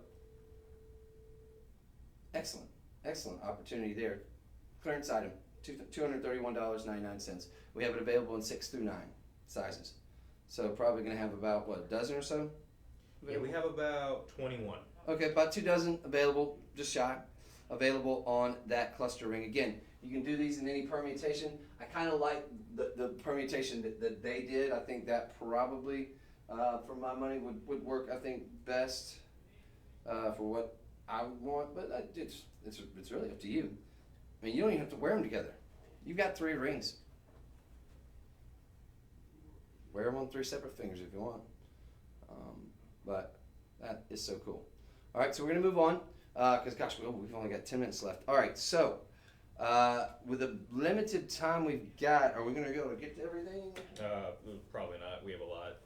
[SPEAKER 1] excellent opportunity there. Clearance item, $231.99. We have it available in 6 through 9 sizes. So probably going to have about, what, a dozen or so?
[SPEAKER 2] Yeah, we have about 21.
[SPEAKER 1] Okay, about 2 dozen available, just shy. available on that cluster ring. Again, you can do these in any permutation. I kind of like the permutation that they did. I think that probably, for my money, would work, I think, best for what I would want, but it's really up to you. I mean, you don't even have to wear them together. You've got 3 rings. Wear them on 3 separate fingers if you want. But that is so cool. All right, so we're going to move on because, gosh, we've only got 10 minutes left. All right, so with the limited time we've got, are we going to be able to get to everything?
[SPEAKER 2] Probably not. We have a lot.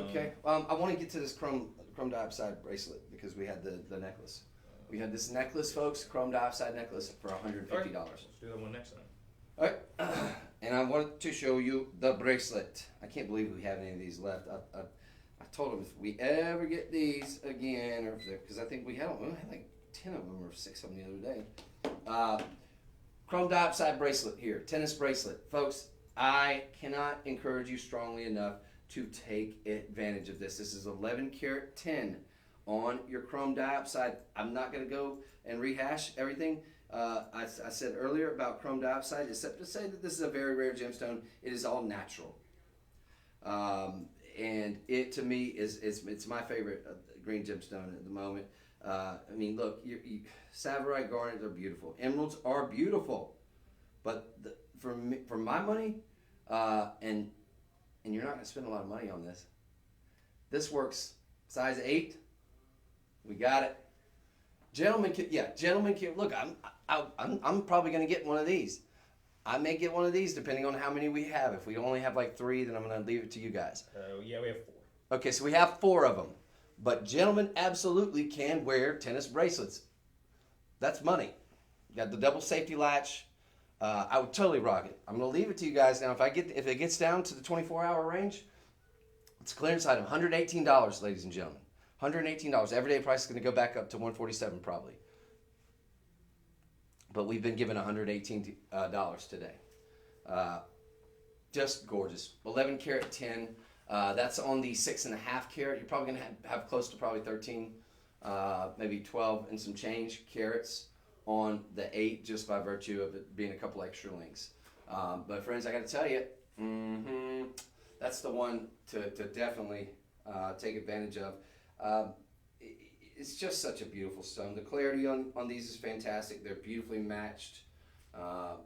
[SPEAKER 1] Okay. I want to get to this chrome diopside bracelet because we had the necklace. We had this necklace, folks, chrome diopside necklace for $150.
[SPEAKER 2] All right, let's do that one next time.
[SPEAKER 1] All right. And I wanted to show you the bracelet. I can't believe we have any of these left. I told them if we ever get these again, or because I think we had like 10 of them or 6 of them the other day. Chrome diopside bracelet here, tennis bracelet. Folks, I cannot encourage you strongly enough to take advantage of this. This is 11 karat 10 on your chrome diopside. I'm not going to go and rehash everything I said earlier about chrome diopside, except to say that this is a very rare gemstone. It is all natural. And it, to me, it's my favorite green gemstone at the moment. I mean, look, Savorite garnets are beautiful. Emeralds are beautiful. But for my money, and you're not going to spend a lot of money on this, this works size 8. We got it. Gentlemen can look. I'm probably going to get one of these. I may get one of these depending on how many we have. If we only have like 3, then I'm going to leave it to you guys.
[SPEAKER 2] Yeah, we have 4.
[SPEAKER 1] Okay, so we have 4 of them. But gentlemen absolutely can wear tennis bracelets. That's money. You got the double safety latch. I would totally rock it. I'm going to leave it to you guys now. If it gets down to the 24-hour range, it's a clearance item, $118, ladies and gentlemen. $118. Everyday price is going to go back up to $147 probably. But we've been given $118 today. Just gorgeous. 11 karat 10. That's on the 6.5 carat. You're probably going to have close to probably 13, maybe 12 and some change carats on the 8 just by virtue of it being a couple extra links. But friends, I got to tell you, that's the one to definitely take advantage of. It's just such a beautiful stone. The clarity on these is fantastic. They're beautifully matched,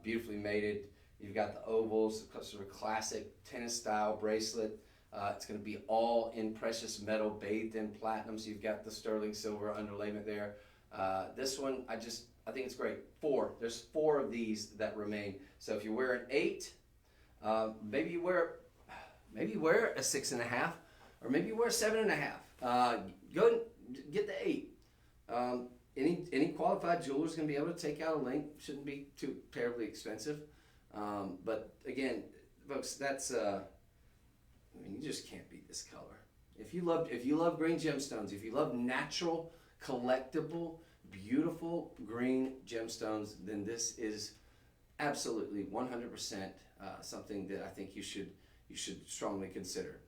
[SPEAKER 1] beautifully mated. You've got the ovals, sort of classic tennis style bracelet. It's going to be all in precious metal, bathed in platinum. So you've got the sterling silver underlayment there. This one, I think it's great. 4. There's 4 of these that remain. So if you wear an 8, maybe you wear a 6.5, or maybe you wear a 7.5. Go and get the 8. Any qualified jeweler is going to be able to take out a link. Shouldn't be too terribly expensive. But again, folks, that's you just can't beat this color. If you love green gemstones, if you love natural, collectible, beautiful green gemstones, then this is absolutely 100% something that I think you should strongly consider.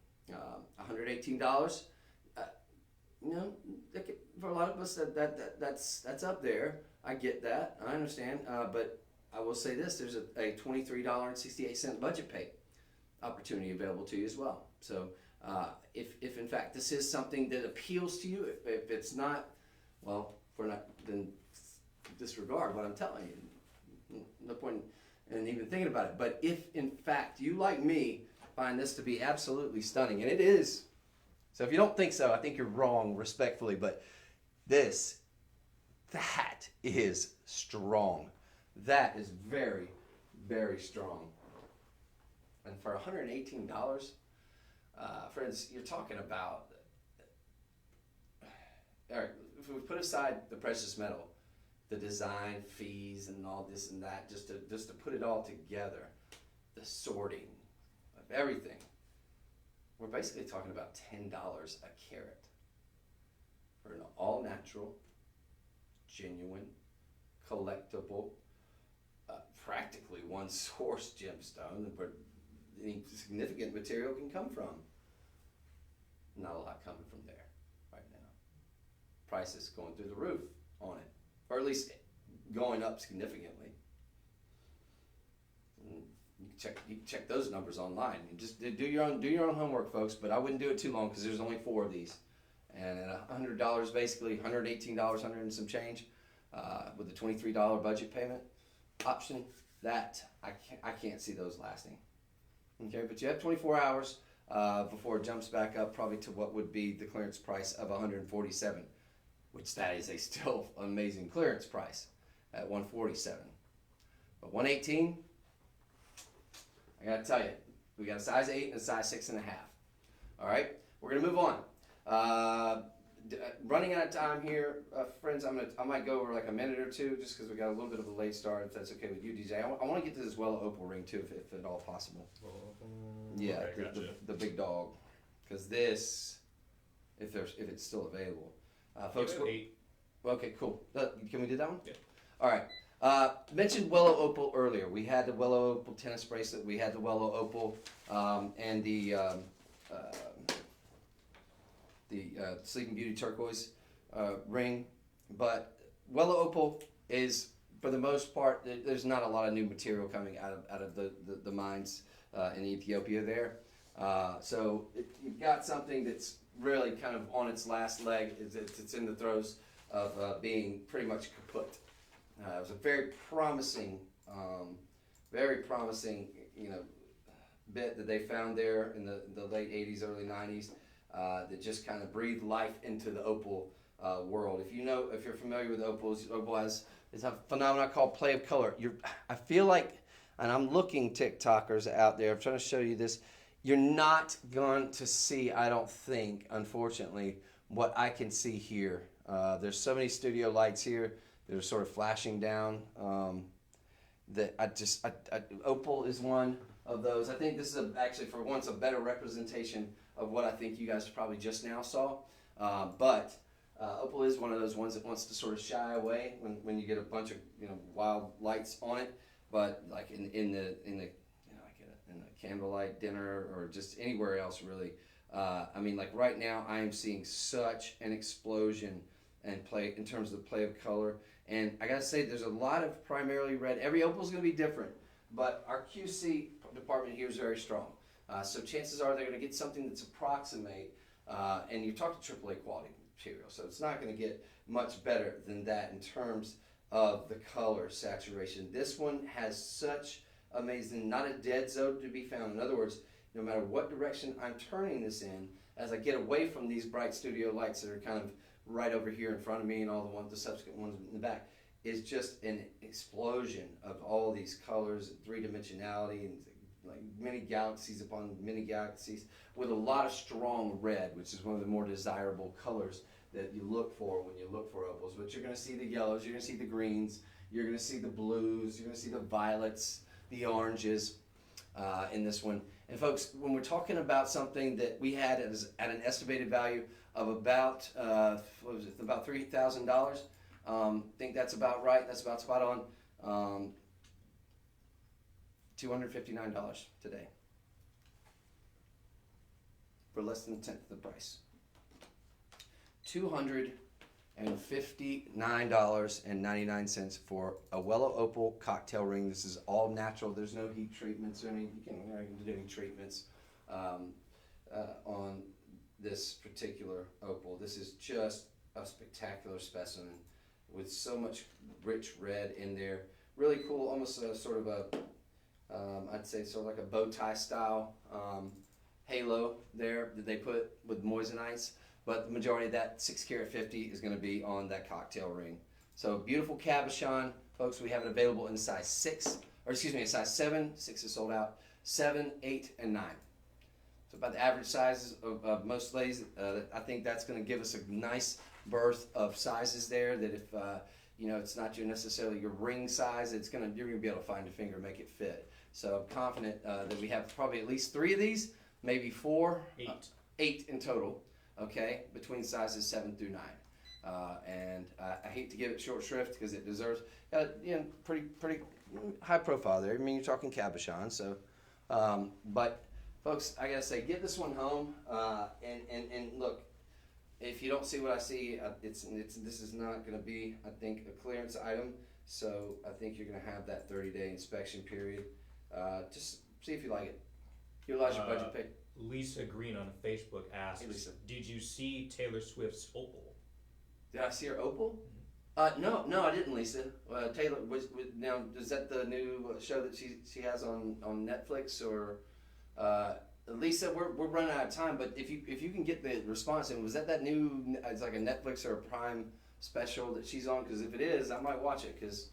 [SPEAKER 1] $118. For a lot of us, that's up there. I get that. I understand. But I will say this: there's a $23.68 budget pay opportunity available to you as well. So if in fact this is something that appeals to you, if it's not, well, then disregard what I'm telling you. No point in even thinking about it. But if in fact you, like me, find this to be absolutely stunning, and it is. So if you don't think so, I think you're wrong, respectfully. But that is strong. That is very, very strong. And for $118, friends, you're talking about. All right, if we put aside the precious metal, the design fees and all this and that, just to put it all together, the sorting of everything, we're basically talking about $10 a carat for an all-natural, genuine, collectible, practically one-source gemstone where any significant material can come from. Not a lot coming from there right now. Prices going through the roof on it, or at least going up significantly. You can check those numbers online. You just do your own homework, folks. But I wouldn't do it too long because there's only 4 of these, and at $100, basically $118, 100 and some change, with a $23 budget payment option. That I can't see those lasting. Okay, but you have 24 hours before it jumps back up, probably to what would be the clearance price of $147, which that is a still amazing clearance price at $147. But $118. I gotta tell you, we got a size 8 and a size 6.5. All right, we're gonna move on. Running out of time here, friends. I might go over like a minute or two, just because we got a little bit of a late start. If that's okay with you, DJ. I want to get to this Wellow Opal ring too, if at all possible. Yeah,
[SPEAKER 2] Okay,
[SPEAKER 1] the big dog, because this, if it's still available, folks. Okay, cool. Can we do that one?
[SPEAKER 2] Yeah.
[SPEAKER 1] All right. Mentioned Wellow Opal earlier. We had the Wellow Opal tennis bracelet. We had the Wellow Opal and the Sleeping Beauty turquoise ring. But Wellow Opal is, for the most part, there's not a lot of new material coming out of the mines in Ethiopia there. So you've got something that's really kind of on its last leg. It's in the throes of being pretty much kaput. It was a very promising, bit that they found there in the late 80s, early 90s, that just kind of breathed life into the opal world. If you're familiar with opals, opal is a phenomenon called play of color. I feel like, and I'm looking TikTokers out there, I'm trying to show you this, you're not going to see, I don't think, unfortunately, what I can see here. There's so many studio lights here that are sort of flashing down. That opal is one of those. I think this is actually, for once, a better representation of what I think you guys probably just now saw. But opal is one of those ones that wants to sort of shy away when you get a bunch of wild lights on it. But like in the candlelight dinner or just anywhere else really. I mean, like right now, I am seeing such an explosion and play in terms of the play of color. And I gotta say, there's a lot of primarily red. Every opal is gonna be different, but our QC department here is very strong. So chances are they're gonna get something that's approximate. And you talk to AAA quality material, so it's not gonna get much better than that in terms of the color saturation. This one has such amazing, not a dead zone to be found. In other words, no matter what direction I'm turning this in, as I get away from these bright studio lights that are kind of right over here in front of me and all the subsequent ones in the back, is just an explosion of all these colors and three-dimensionality and like many galaxies upon many galaxies with a lot of strong red, which is one of the more desirable colors that you look for when you look for opals. But you're going to see the yellows, you're going to see the greens, you're going to see the blues, you're going to see the violets, the oranges in this one. And folks, when we're talking about something that we had at an estimated value of about about $3,000, I think that's about right. That's about spot on. $259 today for less than a tenth of the price. $259.99 for a Wellow Opal cocktail ring. This is all natural. There's no heat treatments or any. You can do any treatments on this particular opal. This is just a spectacular specimen with so much rich red in there. Really cool, almost a sort of a, I'd say sort of like a bow tie style halo there that they put with moissanite. But the majority of that 6 carat 50 is going to be on that cocktail ring. So beautiful cabochon, folks. We have it available in size 6, or excuse me, a size 7. 6 is sold out. 7, 8, and 9. So about the average sizes of most ladies. I think that's going to give us a nice berth of sizes there. That if it's not necessarily your ring size, you're going to be able to find a finger and make it fit. So I'm confident that we have probably at least 3 of these, maybe 4, 8 in total. Okay, between sizes 7 through 9, and I hate to give it short shrift because it deserves pretty high profile there. I mean, you're talking cabochon, so but folks, I gotta say, get this one home and look. If you don't see what I see, this is not going to be, I think, a clearance item. So I think you're going to have that 30-day inspection period. Just see if you like it. Utilize your budget pay.
[SPEAKER 2] Lisa Green on Facebook asks,
[SPEAKER 1] Hey, Lisa.
[SPEAKER 2] did you see Taylor Swift's Opal?
[SPEAKER 1] Did I see her Opal? No, I didn't, Lisa. Taylor, now is that the new show that she has on Netflix or? Lisa, we're running out of time, but if you can get the response, and was that new? It's like a Netflix or a Prime special that she's on. Because if it is, I might watch it because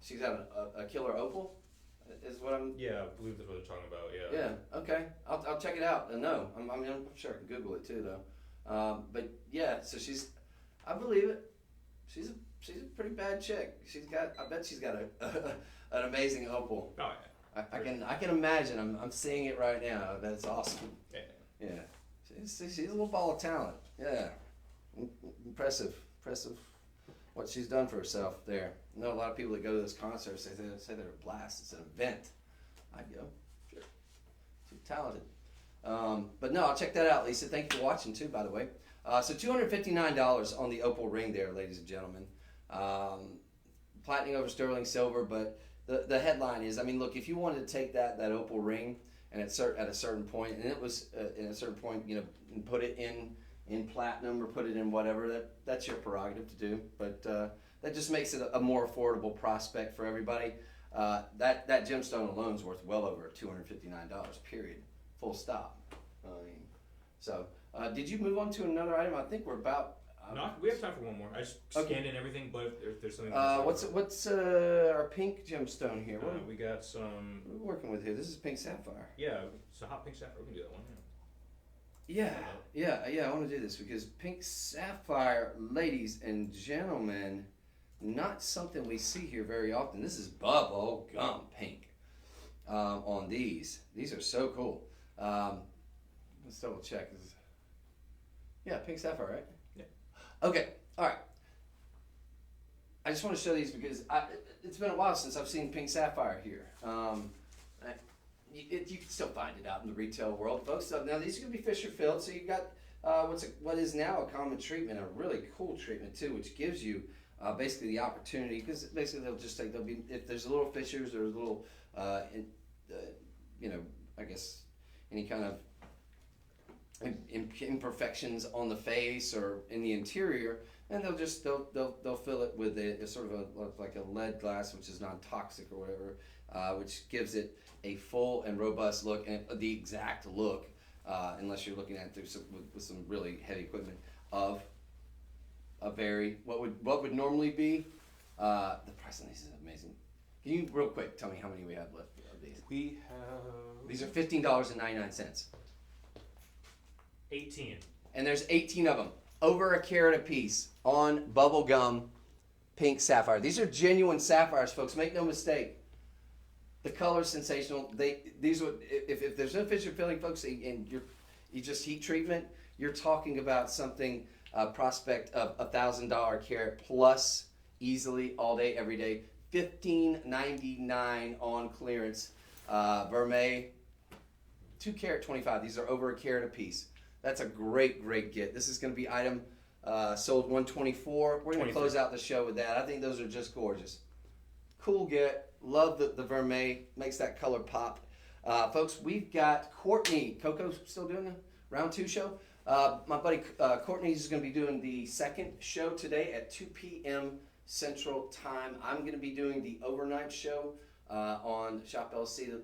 [SPEAKER 1] she's got a killer Opal. Is what I'm.
[SPEAKER 2] Yeah, I believe that's what they're talking about. Yeah.
[SPEAKER 1] Yeah. Okay. I'll check it out. No, I'm sure I can Google it too though. But yeah, so I believe it. She's a pretty bad chick. I bet she's got an amazing Opal.
[SPEAKER 2] Oh yeah.
[SPEAKER 1] I can imagine. I'm seeing it right now. That's awesome.
[SPEAKER 2] Yeah.
[SPEAKER 1] Yeah. She's a little ball of talent. Yeah. Impressive. What she's done for herself there. I know a lot of people that go to this concert say they're a blast. It's an event. I'd go. Sure. She's talented. But no, I'll check that out, Lisa. Thank you for watching too, by the way. So $259 on the Opal ring there, ladies and gentlemen. Platinum over sterling silver, but the headline is, I mean, look, if you wanted to take that Opal ring and at a certain point, and it was at a certain point, and put it in platinum or put it in whatever, that's your prerogative to do. But that just makes it a more affordable prospect for everybody. That gemstone alone is worth well over $259, period. Full stop. So did you move on to another item? I think we're about.
[SPEAKER 2] No, we have time for one more. I just scanned in everything, but if there's something.
[SPEAKER 1] What's our pink gemstone here? What
[SPEAKER 2] we got some.
[SPEAKER 1] What are we working with here? This is pink sapphire.
[SPEAKER 2] Yeah, it's a hot pink sapphire. We can do that one.
[SPEAKER 1] Yeah. I want to do this because pink sapphire, ladies and gentlemen, not something we see here very often. This is bubble gum pink on these. These are so cool. Let's double check. Yeah, pink sapphire, right?
[SPEAKER 2] Yeah.
[SPEAKER 1] Okay, all right. I just want to show these because it's been a while since I've seen pink sapphire here. You can still find it out in the retail world, folks. Now these are going to be Fisher filled, so you've got what is now a common treatment, a really cool treatment too, which gives you basically the opportunity, because basically they'll be, if there's little fissures or little, I guess any kind of imperfections on the face or in the interior, and they'll fill it with a sort of like a lead glass, which is non-toxic or whatever, which gives it a full and robust look, and the exact look, unless you're looking at it with some really heavy equipment, of a very what would normally be. The price on these is amazing. Can you real quick tell me how many we have left of these?
[SPEAKER 2] We have.
[SPEAKER 1] These are $15.99.
[SPEAKER 2] 18.
[SPEAKER 1] And there's 18 of them. Over a carat a piece on bubblegum pink sapphire. These are genuine sapphires, folks. Make no mistake. The color's sensational. If there's no Fisher filling, folks, and you just heat treatment, you're talking about something prospect of $1,000 carat plus easily all day, every day. $15.99 on clearance. Vermeil, 2 carat 25. These are over a carat a piece. That's a great get. This is going to be item sold 124. We're going to close out the show with that. I think those are just gorgeous. Cool get. Love the Vermeil. Makes that color pop. Folks, we've got Courtney. Coco's still doing the round 2 show. My buddy Courtney is going to be doing the second show today at 2 p.m. Central Time. I'm going to be doing the overnight show on Shop LC,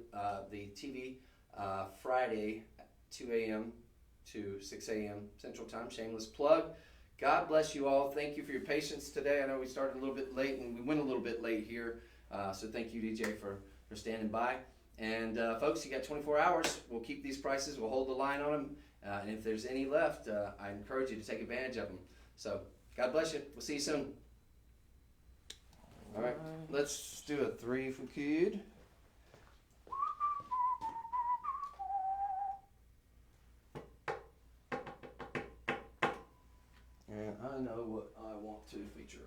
[SPEAKER 1] the TV, Friday at 2 a.m. to 6 a.m. Central Time. Shameless plug. God bless you all. Thank you for your patience today. I know we started a little bit late and we went a little bit late here. So thank you, DJ, for standing by. And folks, you got 24 hours. We'll keep these prices. We'll hold the line on them. And if there's any left, I encourage you to take advantage of them. So God bless you. We'll see you soon. All right. Let's do a 3 for kid. And I know what I want to feature.